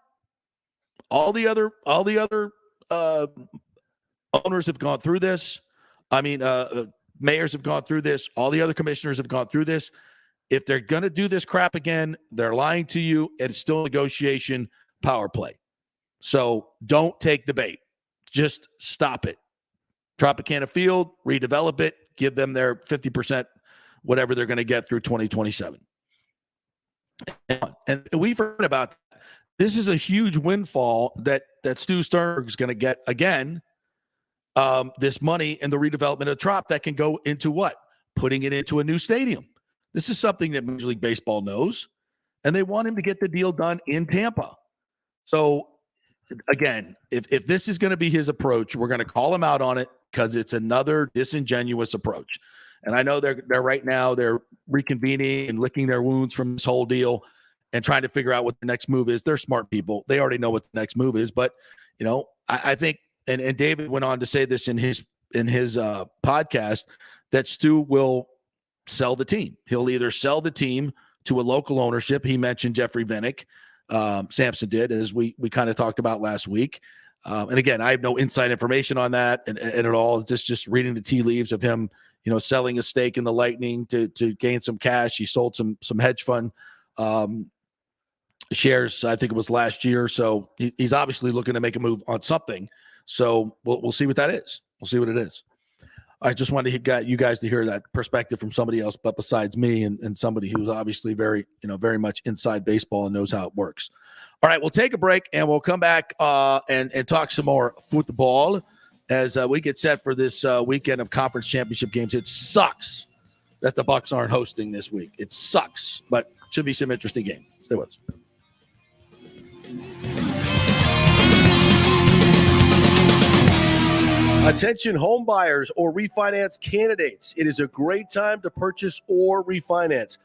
All the other owners have gone through this. Mayors have gone through this. All the other commissioners have gone through this. If they're going to do this crap again, they're lying to you. It's still negotiation, power play. So don't take the bait. Just stop it. Tropicana Field, redevelop it, give them their 50%, whatever they're going to get through 2027. And we've heard about that. This is a huge windfall that Stu Sternberg is going to get again. This money in the redevelopment of Trop that can go into what? Putting it into a new stadium. This is something that Major League Baseball knows, and they want him to get the deal done in Tampa. So, again, if this is going to be his approach, we're going to call him out on it because it's another disingenuous approach. And I know they're right now, they're reconvening and licking their wounds from this whole deal and trying to figure out what the next move is. They're smart people. They already know what the next move is. But, I think, and David went on to say this in his podcast, that Stu will sell the team. He'll either sell the team to a local ownership. He mentioned Jeffrey Vinnick. Sampson did, as we kind of talked about last week. And again, I have no inside information on that and at all. Just reading the tea leaves of him, selling a stake in the Lightning to gain some cash. He sold some hedge fund shares, I think it was last year. So he's obviously looking to make a move on something. So we'll see what that is. We'll see what it is. I just wanted to get you guys to hear that perspective from somebody else, but besides me and somebody who's obviously very much inside baseball and knows how it works. All right, we'll take a break and we'll come back and talk some more football as we get set for this weekend of conference championship games. It sucks that the Bucs aren't hosting this week. It sucks, but should be some interesting games. Stay with us. Attention home buyers or refinance candidates. It is a great time to purchase or refinance.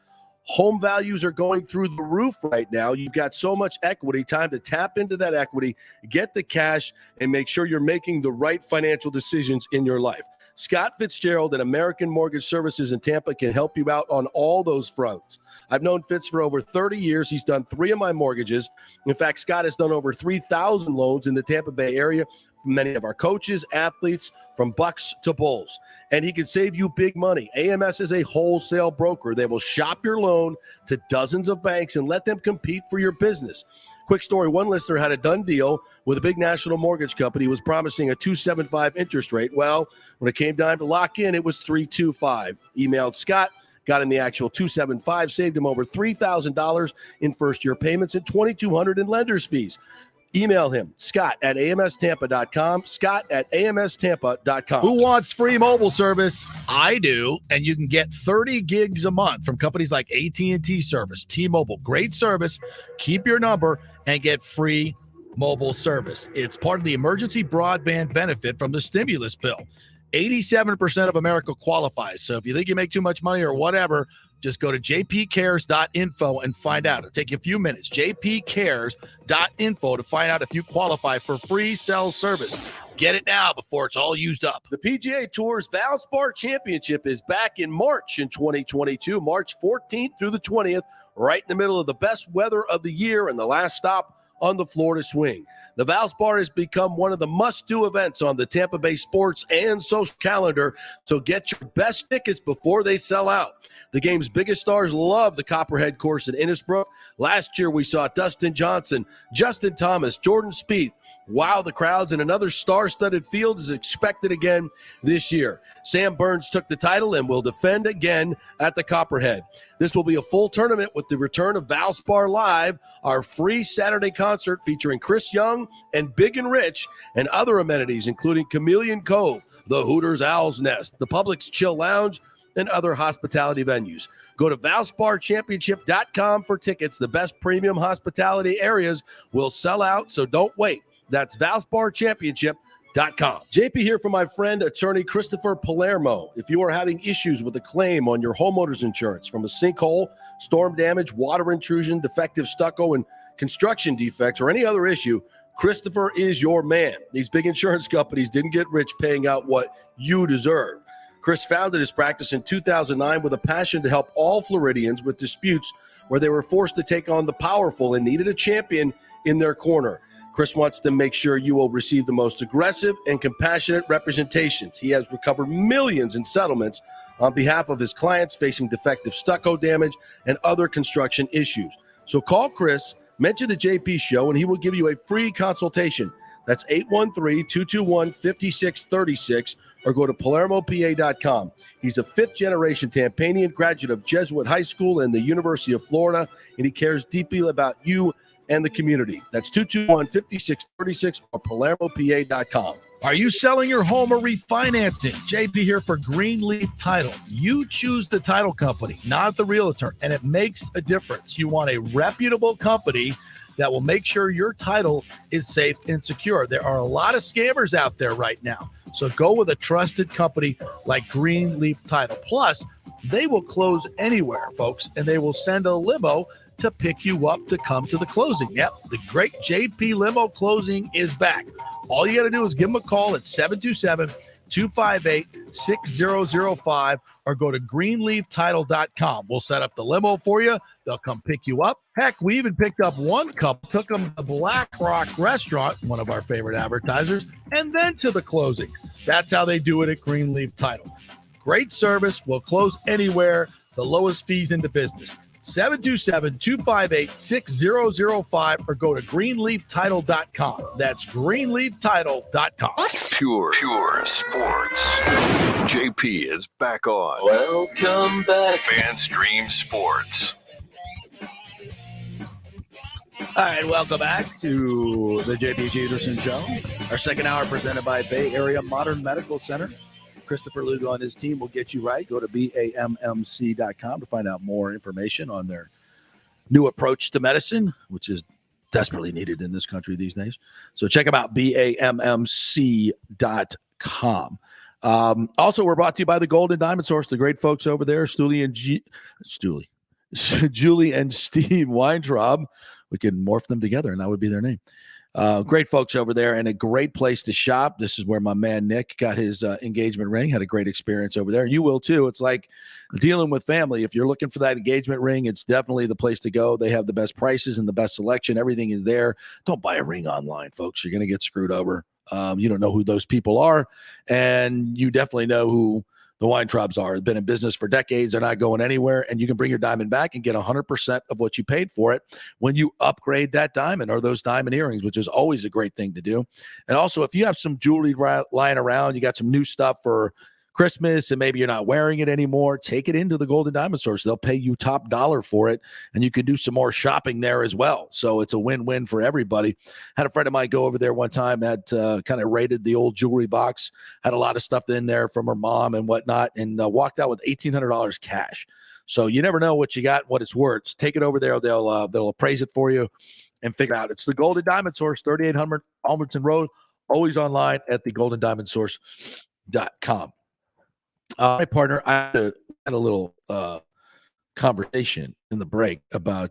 Home values are going through the roof right now. You've got so much equity, time to tap into that equity, get the cash, and make sure you're making the right financial decisions in your life. Scott Fitzgerald and American Mortgage Services in Tampa can help you out on all those fronts. I've known Fitz for over 30 years. He's done 3 of my mortgages. In fact, Scott has done over 3,000 loans in the Tampa Bay area for many of our coaches, athletes, from Bucks to Bulls. And he can save you big money. AMS is a wholesale broker. They will shop your loan to dozens of banks and let them compete for your business. Quick story, one listener had a done deal with a big national mortgage company who was promising a 2.75 interest rate. Well, when it came time to lock in, it was 3.25. Emailed Scott, got him the actual 2.75, saved him over $3,000 in first-year payments and $2,200 in lender's fees. Email him, scott@amstampa.com, scott@amstampa.com. Who wants free mobile service? I do, and you can get 30 gigs a month from companies like AT&T Service, T-Mobile. Great service. Keep your number and get free mobile service. It's part of the emergency broadband benefit from the stimulus bill. 87% of America qualifies. So if you think you make too much money or whatever, just go to jpcares.info and find out. It'll take you a few minutes. jpcares.info to find out if you qualify for free cell service. Get it now before it's all used up. The PGA Tour's Valspar Championship is back in March in 2022, March 14th through the 20th, right in the middle of the best weather of the year and the last stop on the Florida swing. The Valspar has become one of the must-do events on the Tampa Bay sports and social calendar, so get your best tickets before they sell out. The game's biggest stars love the Copperhead course in Innisbrook. Last year, we saw Dustin Johnson, Justin Thomas, Jordan Spieth wow the crowds, and another star-studded field is expected again this year. Sam Burns took the title and will defend again at the Copperhead. This will be a full tournament with the return of Valspar Live, our free Saturday concert featuring Chris Young and Big and Rich, and other amenities including Chameleon Cove, the Hooters Owl's Nest, the Publix Chill Lounge, and other hospitality venues. Go to ValsparChampionship.com for tickets. The best premium hospitality areas will sell out, so don't wait. That's ValsparChampionship.com. JP here for my friend, attorney Christopher Palermo. If you are having issues with a claim on your homeowner's insurance from a sinkhole, storm damage, water intrusion, defective stucco, and construction defects, or any other issue, Christopher is your man. These big insurance companies didn't get rich paying out what you deserve. Chris founded his practice in 2009 with a passion to help all Floridians with disputes where they were forced to take on the powerful and needed a champion in their corner. Chris wants to make sure you will receive the most aggressive and compassionate representations. He has recovered millions in settlements on behalf of his clients facing defective stucco damage and other construction issues. So call Chris, mention the JP Show, and he will give you a free consultation. That's 813-221-5636, or go to PalermoPA.com. He's a fifth-generation Tampanian, graduate of Jesuit High School and the University of Florida, and he cares deeply about you and the community. That's 221-5636 or PalermoPA.com. Are you selling your home or refinancing? JP here for Greenleaf Title. You choose the title company, not the realtor, and it makes a difference. You want a reputable company that will make sure your title is safe and secure. There are a lot of scammers out there right now. So go with a trusted company like Greenleaf Title. Plus, they will close anywhere, folks, and they will send a limo to pick you up to come to the closing. Yep, the great JP Limo Closing is back. All you got to do is give them a call at 727-258-6005 or go to greenleaftitle.com. We'll set up the limo for you. They'll come pick you up. Heck, we even picked up one couple, took them to the Black Rock Restaurant, one of our favorite advertisers, and then to the closing. That's how they do it at Greenleaf Title. Great service. We'll close anywhere. The lowest fees in the business. 727-258-6005 or go to greenleaftitle.com. That's greenleaftitle.com. Pure sports. JP is back on. Welcome back. FanStream Sports. All right, welcome back to the JP Peterson Show. Our second hour presented by Bay Area Modern Medical Center. Christopher Lugo and his team will get you right. Go to BAMMC.com to find out more information on their new approach to medicine, which is desperately needed in this country these days. So check them out, BAMMC.com. Also, we're brought to you by the Golden Diamond Source, the great folks over there, Julie and Steve Weintraub. We can morph them together, and that would be their name. Great folks over there and a great place to shop. This is where my man Nick got his engagement ring, had a great experience over there. You will too. It's like dealing with family. If you're looking for that engagement ring, it's definitely the place to go. They have the best prices and the best selection. Everything is there. Don't buy a ring online, folks. You're going to get screwed over. You don't know who those people are, and you definitely know who the Weintraubs are. They've been in business for decades. They're not going anywhere, and you can bring your diamond back and get 100% of what you paid for it when you upgrade that diamond or those diamond earrings, which is always a great thing to do. And also, if you have some jewelry lying around, you got some new stuff for Christmas and maybe you're not wearing it anymore, take it into the Golden Diamond Source. They'll pay you top dollar for it, and you can do some more shopping there as well. So it's a win-win for everybody. Had a friend of mine go over there one time, had kind of raided the old jewelry box, had a lot of stuff in there from her mom and whatnot, and walked out with $1,800 cash. So you never know what you got and what it's worth. Take it over there. They'll appraise it for you and figure it out. It's the Golden Diamond Source, 3800 Almerton Road, always online at theGoldenDiamondSource.com. My partner, I had a little conversation in the break about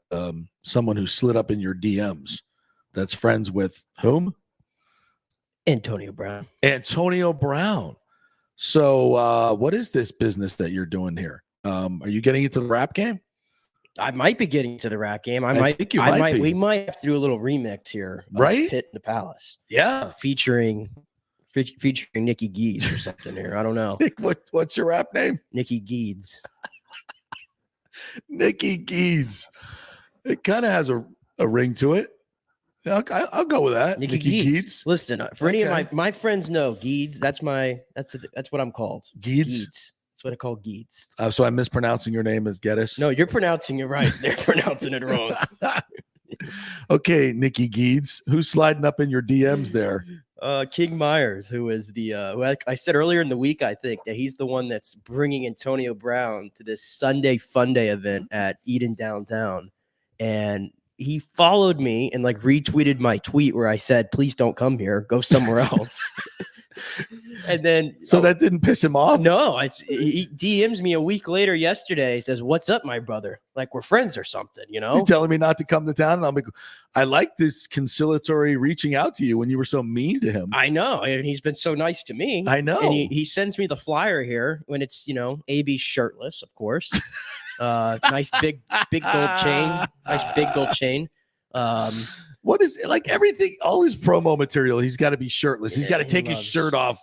someone who slid up in your DMs that's friends with whom? Antonio Brown. Antonio Brown. So what is this business that you're doing here? Are you getting into the rap game? I might be getting to the rap game. We might have to do a little remix here. Right? Pit in the Palace. Yeah. Featuring Nikki Geeds or something here. I don't know. What's your rap name? Nikki Geeds. Nikki Geeds. It kind of has a ring to it. I'll go with that. Nikki Geeds. Listen, for any of my friends know Geeds. That's what I'm called. Geeds. That's what I call Geeds. So I'm mispronouncing your name as Geddes? No, you're pronouncing it right. They're pronouncing it wrong. Okay, Nikki Geeds. Who's sliding up in your DMs there? King Myers, who is the who I said earlier in the week, I think that he's the one that's bringing Antonio Brown to this Sunday Fun Day event at Eden downtown, and he followed me and like retweeted my tweet where I said, "Please don't come here, go somewhere else." And then that didn't piss him off? No, he DMs me a week later yesterday. He says, "What's up, my brother? Like we're friends or something, you know?" You're telling me not to come to town, and I'm like, I like this conciliatory reaching out to you when you were so mean to him. I know, and he's been so nice to me. I know. And he sends me the flyer here when it's AB shirtless, of course. Nice big gold chain. Nice big gold chain. What is like everything? All his promo material, he's got to be shirtless. He's got to take his shirt off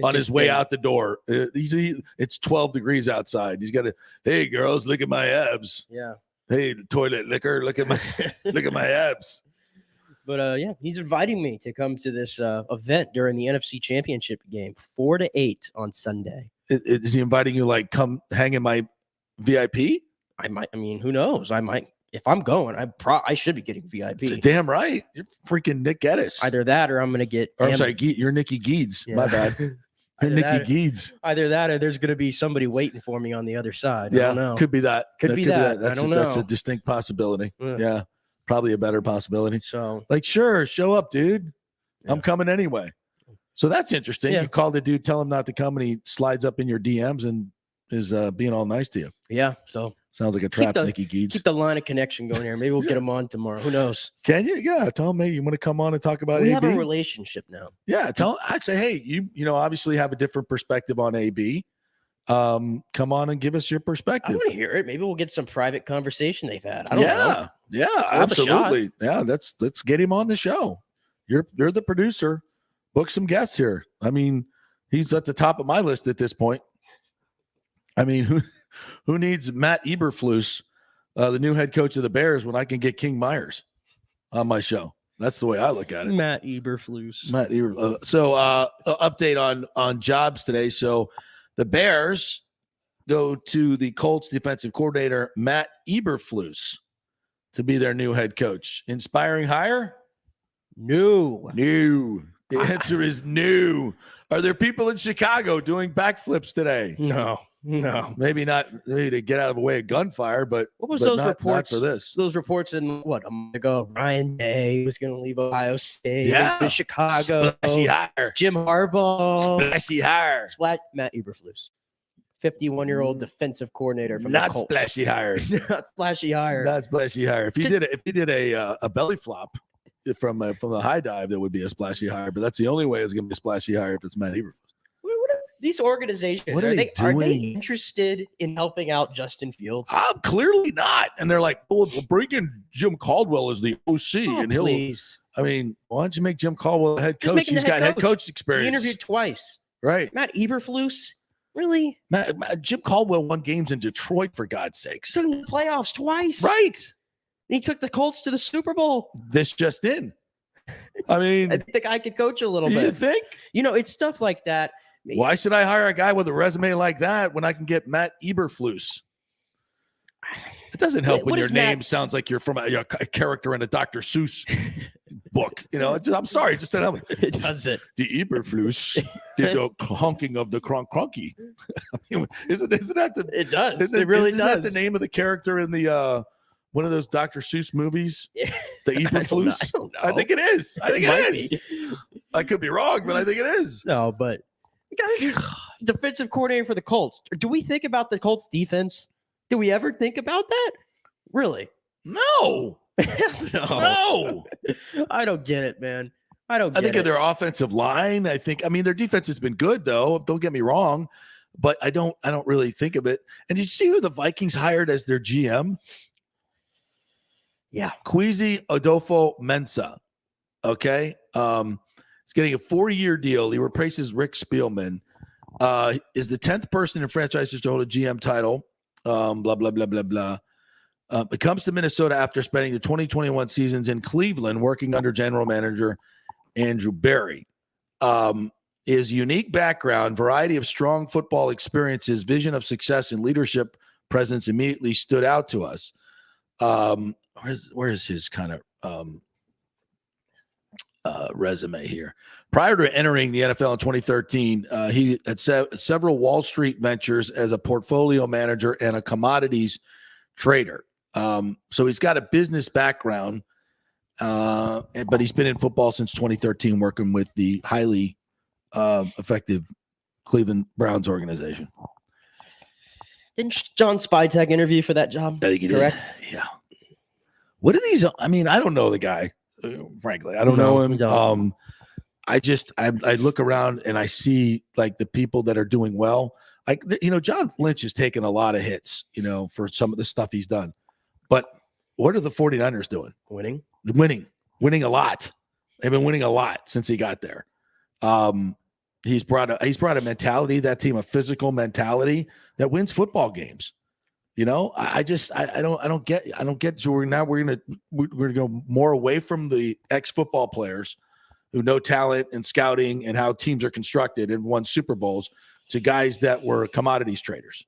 on his way out the door. It's 12 degrees outside. He's got to, hey girls, look at my abs. Yeah. Hey, toilet liquor, look at my abs. But he's inviting me to come to this event during the NFC Championship game, 4 to 8 on Sunday. Is he inviting you like come hang in my VIP? I might. I mean, who knows? I might. If I'm going, I should be getting VIP. Damn right. You're freaking Nick Geddes. Either that or I'm going to get. Or I'm sorry, you're Nikki Geeds. Yeah. My bad. You're Nikki Geeds. Either that or there's going to be somebody waiting for me on the other side. I don't know. Could be that. Could be that. That's I don't know. That's a distinct possibility. Yeah. Probably a better possibility. So, like, sure, show up, dude. Yeah. I'm coming anyway. So that's interesting. Yeah. You call the dude, tell him not to come, and he slides up in your DMs and is being all nice to you. Yeah. So sounds like a trap, Nikki Geeds. Keep the line of connection going here. Maybe we'll get him on tomorrow. Who knows? Can you? Yeah. Tell him, hey, you want to come on and talk about AB? We have a relationship now. Yeah. I'd say, hey, you obviously have a different perspective on AB. Come on and give us your perspective. I want to hear it. Maybe we'll get some private conversation they've had. I don't know. Yeah, absolutely. Yeah, let's get him on the show. You're the producer. Book some guests here. I mean, he's at the top of my list at this point. I mean, who needs Matt Eberflus, the new head coach of the Bears, when I can get King Myers on my show? That's the way I look at it. Matt Eberflus. So update on jobs today. So the Bears go to the Colts defensive coordinator, Matt Eberflus, to be their new head coach. Inspiring hire? No. The answer is no. Are there people in Chicago doing backflips today? No. Maybe not. Maybe to get out of the way of gunfire, but what was those reports for this? Those reports in what a month ago? Ryan Day was going to leave Ohio State. Yeah, Chicago. Splashy hire. Jim Harbaugh. Splashy hire. Matt Eberflus, 51-year-old defensive coordinator from not the Colts. Splashy hire. Not splashy hire. Not splashy hire. If he did a belly flop from the high dive, that would be a splashy hire. But that's the only way it's going to be a splashy hire if it's Matt Eberflus. These organizations, are they interested in helping out Justin Fields? Clearly not. And they're like, we'll bring in Jim Caldwell as the OC. And he'll, please. I mean, why don't you make Jim Caldwell a head coach? He's got head coach experience. He interviewed twice. Right. Matt Eberflus? Really? Jim Caldwell won games in Detroit, for God's sakes. Took him to the playoffs twice. Right. And he took the Colts to the Super Bowl. This just in. I mean, I think the guy could coach a little bit. You think? It's stuff like that. Why should I hire a guy with a resume like that when I can get Matt Eberflus? It doesn't help when your name sounds like you're from a character in a Dr. Seuss book. I'm sorry, just that it doesn't. The Eberflus did the honking of the cronky. I mean, isn't that the? It does. It really does. Isn't that the name of the character in the one of those Dr. Seuss movies? The Eberflus. I don't know. I think it is. I think it is. I could be wrong, but I think it is. No, but. Defensive coordinator for the Colts. Do we think about the Colts defense? Do we ever think about that? Really? No. No. I don't get it, man. I think of their offensive line. I mean, their defense has been good, though. Don't get me wrong, but I don't really think of it. And did you see who the Vikings hired as their GM? Yeah. Kwesi Adolfo-Mensah. Okay. He's getting a 4-year deal. He replaces Rick Spielman. Is the 10th person in franchise to hold a GM title. Blah, blah, blah, blah, blah. It comes to Minnesota after spending the 2021 seasons in Cleveland, working under general manager Andrew Berry. His unique background, variety of strong football experiences, vision of success, and leadership presence immediately stood out to us. Where's his kind of resume here? Prior to entering the NFL in 2013, he had several Wall Street ventures as a portfolio manager and a commodities trader. So he's got a business background, but he's been in football since 2013, working with the highly effective Cleveland Browns organization. Didn't John Spytek interview for that job? I think he correct? Did. Yeah. What are these? I mean, I don't know the guy, frankly. I don't know him. I look around and I see like the people that are doing well. Like, John Lynch has taken a lot of hits, for some of the stuff he's done. But what are the 49ers doing? Winning a lot. They've been winning a lot since he got there. He's brought a mentality, that team, a physical mentality that wins football games. I don't get. So we're gonna go more away from the ex-football players who know talent and scouting and how teams are constructed and won Super Bowls to guys that were commodities traders.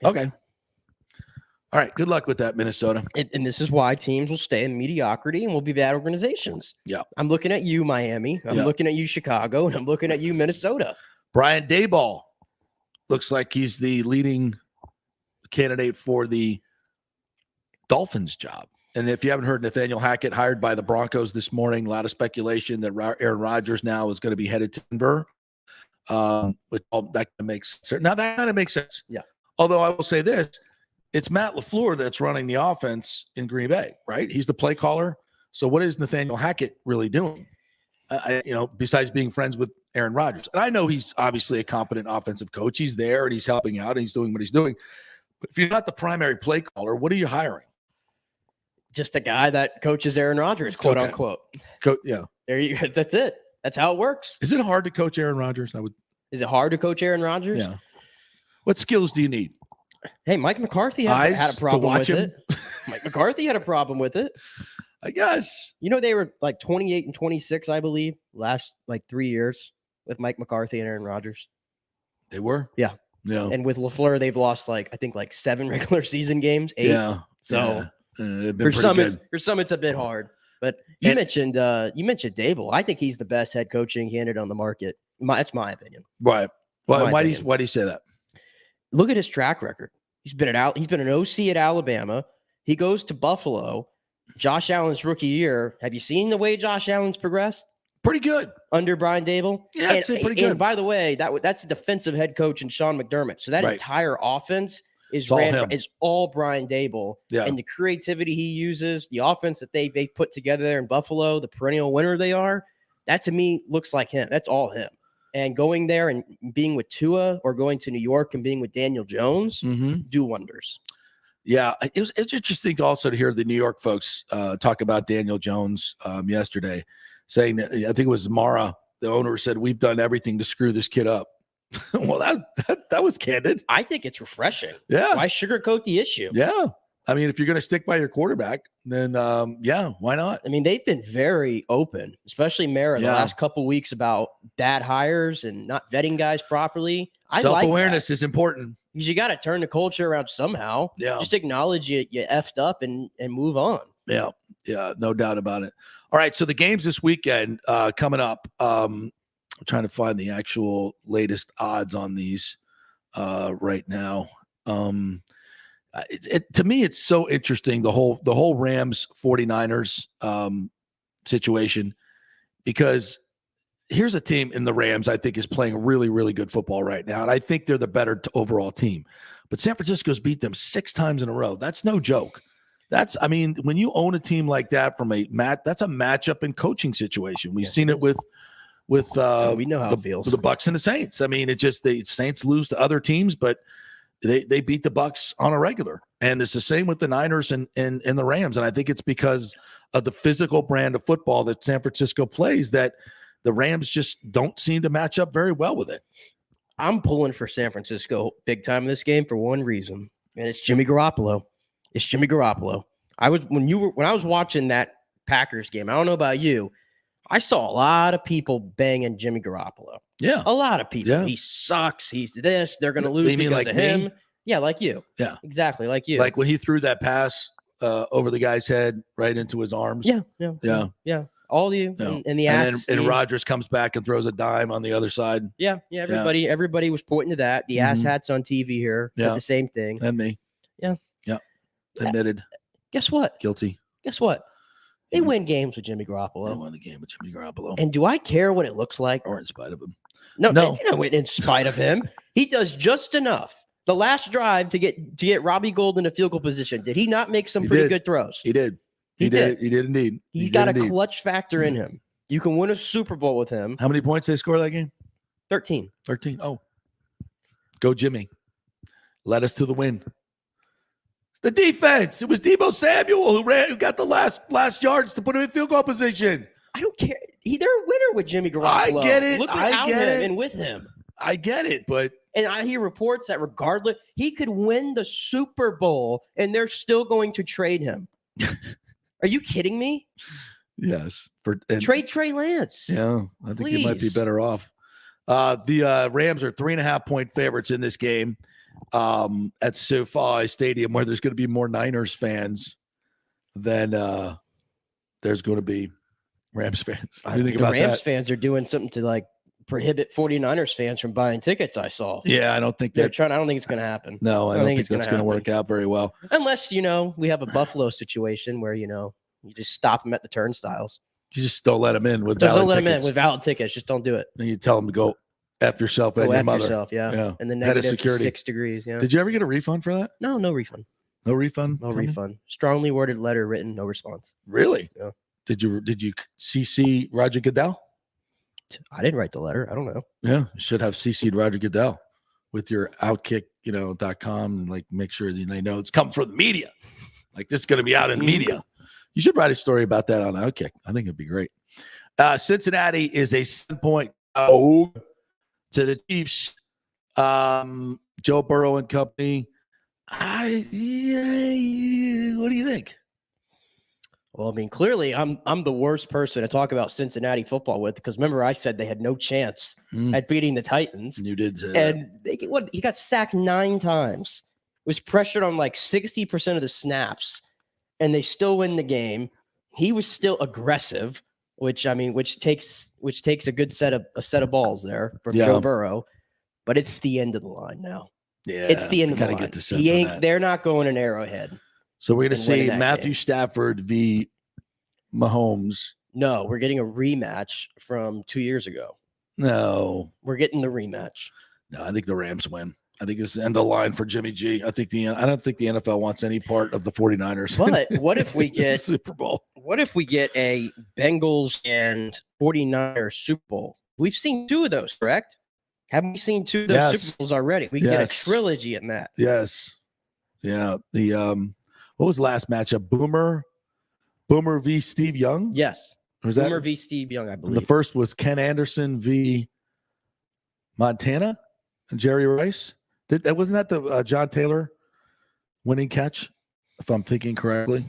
Okay. All right. Good luck with that, Minnesota. And this is why teams will stay in mediocrity and will be bad organizations. Yeah. I'm looking at you, Miami. I'm looking at you, Chicago, and I'm looking at you, Minnesota. Brian Daboll looks like he's the leading candidate for the Dolphins job. And if you haven't heard, Nathaniel Hackett hired by the Broncos this morning. A lot of speculation that Aaron Rodgers now is going to be headed to Denver. That kind of makes sense. Now that kind of makes sense. Yeah. Although I will say this, it's Matt LaFleur that's running the offense in Green Bay, right? He's the play caller. So what is Nathaniel Hackett really doing? Besides being friends with Aaron Rodgers. And I know he's obviously a competent offensive coach. He's there and he's helping out and he's doing what he's doing. But if you're not the primary play caller, what are you hiring? Just a guy that coaches Aaron Rodgers, quote unquote. Yeah. There you go. That's it. That's how it works. Is it hard to coach Aaron Rodgers? Is it hard to coach Aaron Rodgers? Yeah. What skills do you need? Hey, Mike McCarthy had a problem with it. Mike McCarthy had a problem with it. I guess. They were like 28 and 26, I believe, last like 3 years with Mike McCarthy and Aaron Rodgers. They were? Yeah. Yeah. And with LaFleur, they've lost I think 7 regular season games, 8. Yeah. So for some it's a bit hard. But you mentioned Daboll. I think he's the best head coaching candidate on the market. That's my opinion. Right. Why do you say that? Look at his track record. He's been an OC at Alabama. He goes to Buffalo. Josh Allen's rookie year. Have you seen the way Josh Allen's progressed? Pretty good under Brian Daboll. Yeah, I'd say pretty good. And by the way, that's a defensive head coach and Sean McDermott. So that entire offense is all Brian Daboll. Yeah. And the creativity he uses, the offense that they put together there in Buffalo, the perennial winner they are, that to me looks like him. That's all him. And going there and being with Tua or going to New York and being with Daniel Jones do wonders. Yeah, it's interesting also to hear the New York folks talk about Daniel Jones yesterday, saying that I think it was Mara, the owner, said we've done everything to screw this kid up. Well, that was candid. I think it's refreshing. Yeah, why sugarcoat the issue? Yeah, I mean, if you're going to stick by your quarterback, then why not? I mean, they've been very open, especially Mara the last couple weeks about bad hires and not vetting guys properly. Self-awareness is important. Because you got to turn the culture around somehow. Yeah. Just acknowledge you effed up and move on. Yeah. Yeah. No doubt about it. All right. So the games this weekend coming up. I'm trying to find the actual latest odds on these right now. To me, it's so interesting, the whole Rams 49ers situation, because here's a team in the Rams I think is playing really, really good football right now. And I think they're the better overall team. But San Francisco's beat them 6 times in a row. That's no joke. When you own a team like that that's a matchup and coaching situation. We've seen it with we know how it feels. The Bucs and the Saints. I mean, the Saints lose to other teams, but they beat the Bucs on a regular. And it's the same with the Niners and the Rams. And I think it's because of the physical brand of football that San Francisco plays that the Rams just don't seem to match up very well with it. I'm pulling for San Francisco big time in this game for one reason, and it's Jimmy Garoppolo. It's Jimmy Garoppolo. When I was watching that Packers game, I don't know about you, I saw a lot of people banging Jimmy Garoppolo. Yeah. A lot of people. Yeah. He sucks. He's this. They're going to lose because of him. Me? Yeah, like you. Yeah. Exactly like you. Like when he threw that pass over the guy's head right into his arms. Yeah. All of you and the ass. And Rodgers comes back and throws a dime on the other side. Yeah. Everybody was pointing to that. The ass hats on TV here said the same thing. And me. Yeah. Admitted. Guess what? Guilty. Guess what? They win games with Jimmy Garoppolo. They won a game with Jimmy Garoppolo. And do I care what it looks like? Or in spite of him. No, they didn't win in spite of him. He does just enough. The last drive to get Robbie Gould in a field goal position. Did he not make some pretty good throws? He did. He did indeed. He's got a clutch factor in him. You can win a Super Bowl with him. How many points they score that game? 13. 13. Oh. Go Jimmy. Led us to the win. It's the defense. It was Deebo Samuel who got the last yards to put him in field goal position. I don't care. They're a winner with Jimmy Garoppolo. I get it. Look without him and with him. I get it, but and I hear reports that regardless, he could win the Super Bowl and they're still going to trade him. Are you kidding me? Yes. Trade Trey Lance. Yeah, I think he might be better off. The Rams are 3.5-point favorites in this game at SoFi Stadium, where there's going to be more Niners fans than there's going to be Rams fans. What do you think about Rams that? fans are doing something to like prohibit 49ers fans from buying tickets. I saw. Yeah, I don't think they're trying. I don't think it's going to happen. No, I don't think that's going to work out very well. Unless we have a Buffalo situation where you just stop them at the turnstiles. You just don't let them in with valid tickets. Don't let them in with valid tickets. Just don't do it. And you tell them to go F yourself and your mother. Yourself, yeah. And the head of negative security. 6 degrees. Yeah. Did you ever get a refund for that? No refund. No refund? No refund. Strongly worded letter written, no response. Really? Yeah. Did you CC Roger Goodell? I didn't write the letter. I don't know. Yeah, you should have CC'd Roger Goodell with your Outkick, .com and like make sure they know it's coming from the media. Like this is going to be out in the media. You should write a story about that on Outkick. I think it'd be great. Cincinnati is a 7-point to the Chiefs. Joe Burrow and company. What do you think? Well, I mean, clearly, I'm the worst person to talk about Cincinnati football with because remember I said they had no chance at beating the Titans. You did say and he got sacked 9 times. Was pressured on like 60% of the snaps, and they still win the game. He was still aggressive, which takes a good set of balls there from Joe Burrow. But it's the end of the line now. Yeah, it's the end of the line. Get the sense They're not going an Arrowhead. So we're going to see Matthew Stafford v. Mahomes. No, we're getting a rematch from 2 years ago. No. We're getting the rematch. No, I think the Rams win. I think it's the end of the line for Jimmy G. I don't think the NFL wants any part of the 49ers. But what if we get Super Bowl? What if we get a Bengals and 49ers Super Bowl? We've seen 2 of those, correct? Haven't we seen 2 of those Super Bowls already? We get a trilogy in that. Yes. Yeah. The what was the last matchup? Boomer v. Steve Young? Yes. Was Boomer v. Steve Young, I believe. The first was Ken Anderson v. Montana and Jerry Rice. Wasn't that the John Taylor winning catch? If I'm thinking correctly.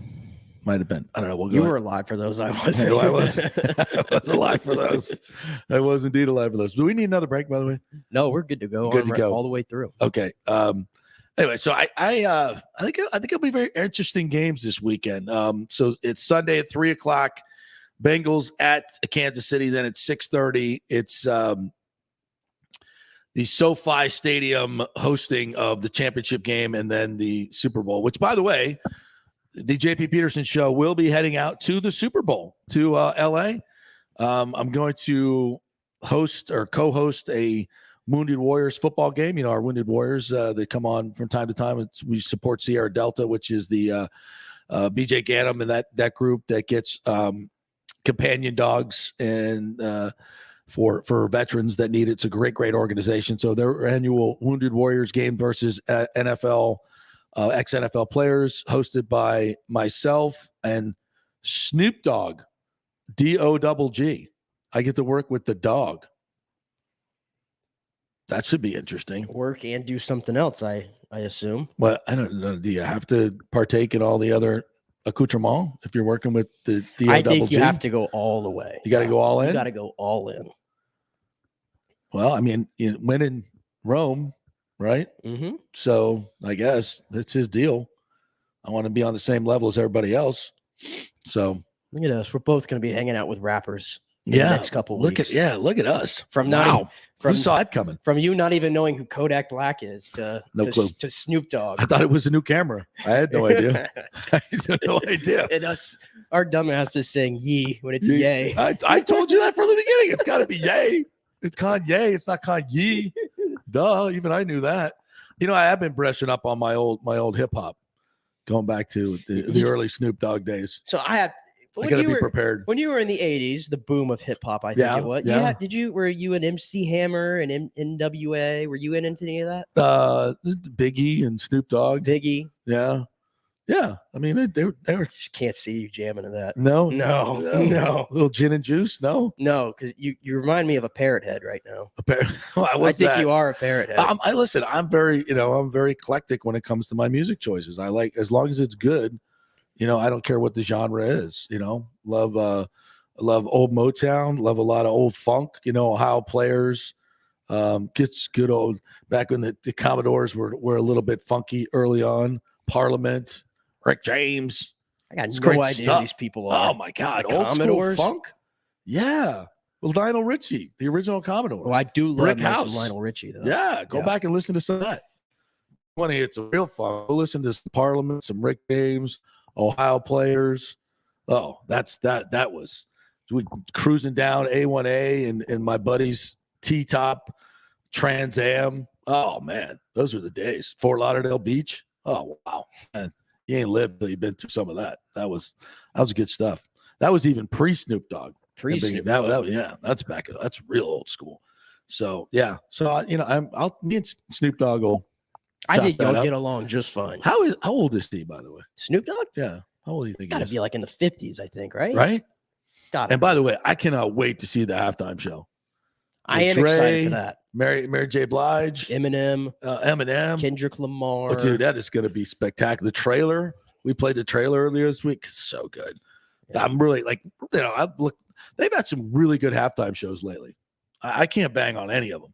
Might have been. I don't know. We'll go you were alive for those. I wasn't. I was alive for those. I was indeed alive for those. Do we need another break, by the way? No, we're good to go. Good to go all the way through. Okay. Anyway, so I think it'll be very interesting games this weekend. So it's Sunday at 3:00. Bengals at Kansas City. Then at 6:30, it's the SoFi Stadium hosting of the championship game, and then the Super Bowl. Which, by the way, the JP Peterson Show will be heading out to the Super Bowl to LA. I'm going to host or co-host a Wounded Warriors football game. Our Wounded Warriors, they come on from time to time. We support Sierra Delta, which is the BJ Ganem and that group that gets companion dogs and for veterans that need it. It's a great organization. So their annual Wounded Warriors game versus NFL ex-NFL players, hosted by myself and Snoop Dogg, D-O-double-G. I get to work with the dog. That should be interesting. Work and do something else, I assume. Well, I don't know. Do you have to partake in all the other accoutrement if you're working with the D-O-double-G? I think you have to go all the way. You got to go all in? You got to go all in. Well, I mean, when in Rome, right? Mm-hmm. So I guess that's his deal. I want to be on the same level as everybody else. So look at us. We're both going to be hanging out with rappers in the next couple weeks. Look at us. Who saw that coming? From you not even knowing who Kodak Black is to Snoop Dogg. I thought it was a new camera. I had no idea. I had no idea. And our dumbass is saying "ye" when it's "yay." I told you that from the beginning. It's got to be "yay." It's Kanye. It's not Kanye. Duh. Even I knew that. I have been brushing up on my old hip hop, going back to the early Snoop Dogg days. So I gotta be prepared. When you were in the 80s, the boom of hip hop, I think it was. Yeah. Were you an MC Hammer and NWA? Were you into any of that? Biggie and Snoop Dogg. Biggie. Yeah. Yeah. I mean, they were Just can't see you jamming to that. no. No. Little gin and juice. No. No, because you remind me of a parrot head right now. I think you are a parrot head. I'm very, I'm very eclectic when it comes to my music choices. I like, as long as it's good, I don't care what the genre is, love old Motown, love a lot of old funk, Ohio Players, gets good old, back when the Commodores were a little bit funky early on, Parliament, Rick James. I got no idea who these people are. Oh my God. The Old Commodores? school funk. Yeah. Well, Lionel Richie, the original Commodore. Well, I do love Brick me some House. Lionel Richie, though. Yeah, go back and listen to some of that. Want to hear some real fun? Go listen to some Parliament, some Rick James, Ohio Players. Oh, that was we cruising down A1A and my buddy's T-top Trans Am. Oh man, those were the days. Fort Lauderdale Beach. Oh wow, man, you ain't lived till you've been through some of that. That was good stuff. That was even pre Snoop Dogg. That's that's real old school. So yeah, so me and Snoop Dogg will. I think y'all get along just fine. How old is he, by the way? Snoop Dogg? Yeah. How old do you think? Gotta be like in the 50s, I think, right? Right. Got it. And by the way, I cannot wait to see the halftime show. I am excited for that. Mary J. Blige, Eminem, Kendrick Lamar. Oh, dude, that is going to be spectacular. The trailer, we played the trailer earlier this week. It's so good. Yeah. I'm really they've had some really good halftime shows lately. I can't bang on any of them.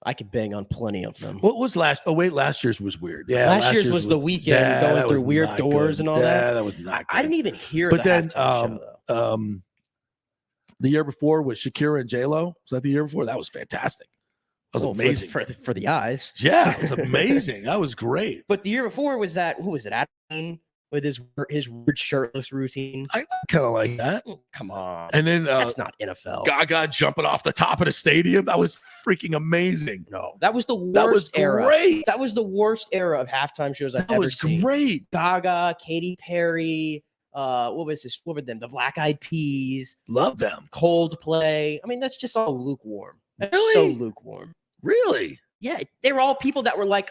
I could bang on plenty of them. What was last? Oh wait, last year's was weird. Yeah, last year's was the weekend going through weird doors and all that. Yeah, that was not good. I didn't even hear. But then, halftime show, though. The year before was Shakira and J-Lo. Was that the year before? That was fantastic. That was amazing for the eyes. Yeah, it was amazing. That was great. But the year before was that who was it? Adam with his weird shirtless routine. I kind of like that. Come on. And then that's not NFL. Gaga jumping off the top of the stadium. That was freaking amazing. No, that was the worst era. Great. That was the worst era of halftime shows I've ever seen. That was great. Gaga, Katy Perry. What were them? The Black Eyed Peas. Love them. Coldplay. I mean, that's just all lukewarm. That's really? So lukewarm. Really? Yeah, they were all people that were like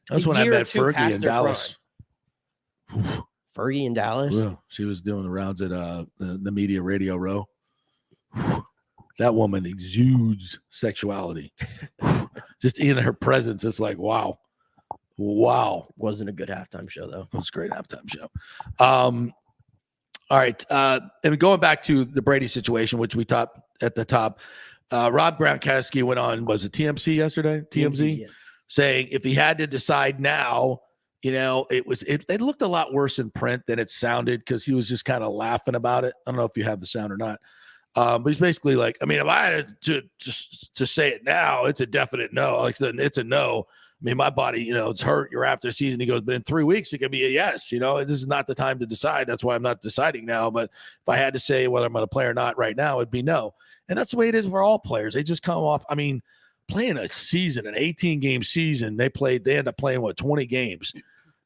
that's when I met Fergie in Dallas. Fergie in Dallas. Yeah, she was doing the rounds at the Media Radio Row. That woman exudes sexuality. Just in her presence, it's like wow. Wasn't a good halftime show though. It was a great halftime show. All right, and going back to the Brady situation, which we talked at the top. Rob Gronkowski went on, was it TMZ yesterday? TMZ, yes. Saying if he had to decide now, it looked a lot worse in print than it sounded because he was just kind of laughing about it. I don't know if you have the sound or not. But he's basically like, I mean, if I had to say it now, it's a definite no. Like it's a no. I mean, my body, it's hurt. You're after the season. He goes, but in 3 weeks, it could be a yes. This is not the time to decide. That's why I'm not deciding now. But if I had to say whether I'm going to play or not right now, it'd be no. And that's the way it is for all players. They just come off. I mean, playing a season, an 18-game season, they end up playing, 20 games.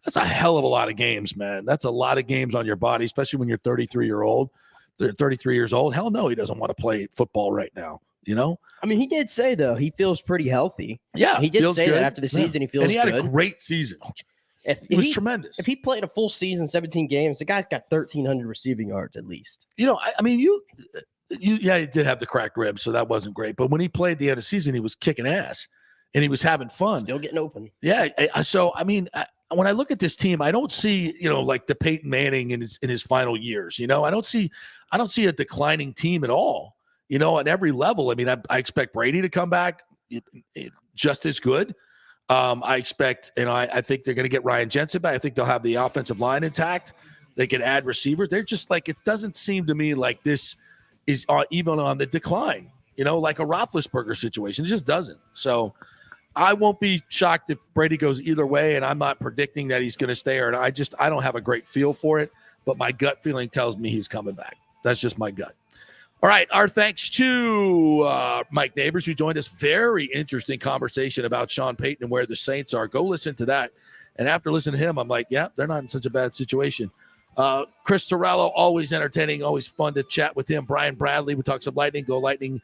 That's a hell of a lot of games, man. That's a lot of games on your body, especially when you're 33 years old. Hell no, he doesn't want to play football right now. I mean, he did say though he feels pretty healthy. Yeah, he did say that after the season he feels. And he had good. a great season. It was tremendous. If he played a full season, 17 games, the guy's got 1,300 receiving yards at least. I mean, he did have the cracked ribs, so that wasn't great. But when he played the end of the season, he was kicking ass and he was having fun. Still getting open. Yeah. So I mean, when I look at this team, I don't see like the Peyton Manning in his final years. I don't see a declining team at all. At every level. I mean, I expect Brady to come back just as good. I expect, I think they're going to get Ryan Jensen back. I think they'll have the offensive line intact. They can add receivers. They're just like, it doesn't seem to me like this is even on the decline, like a Roethlisberger situation. It just doesn't. So I won't be shocked if Brady goes either way, and I'm not predicting that he's going to stay I don't have a great feel for it, but my gut feeling tells me he's coming back. That's just my gut. All right. Our thanks to Mike Nabors, who joined us. Very interesting conversation about Sean Payton and where the Saints are. Go listen to that. And after listening to him, I'm like, yeah, they're not in such a bad situation. Chris Torello, always entertaining, always fun to chat with him. Brian Bradley, we talk some Lightning. Go Lightning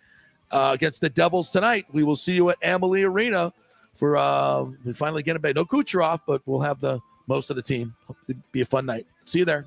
against the Devils tonight. We will see you at Amalie Arena for we finally get him back. No Kucherov, but we'll have the most of the team. It'll be a fun night. See you there.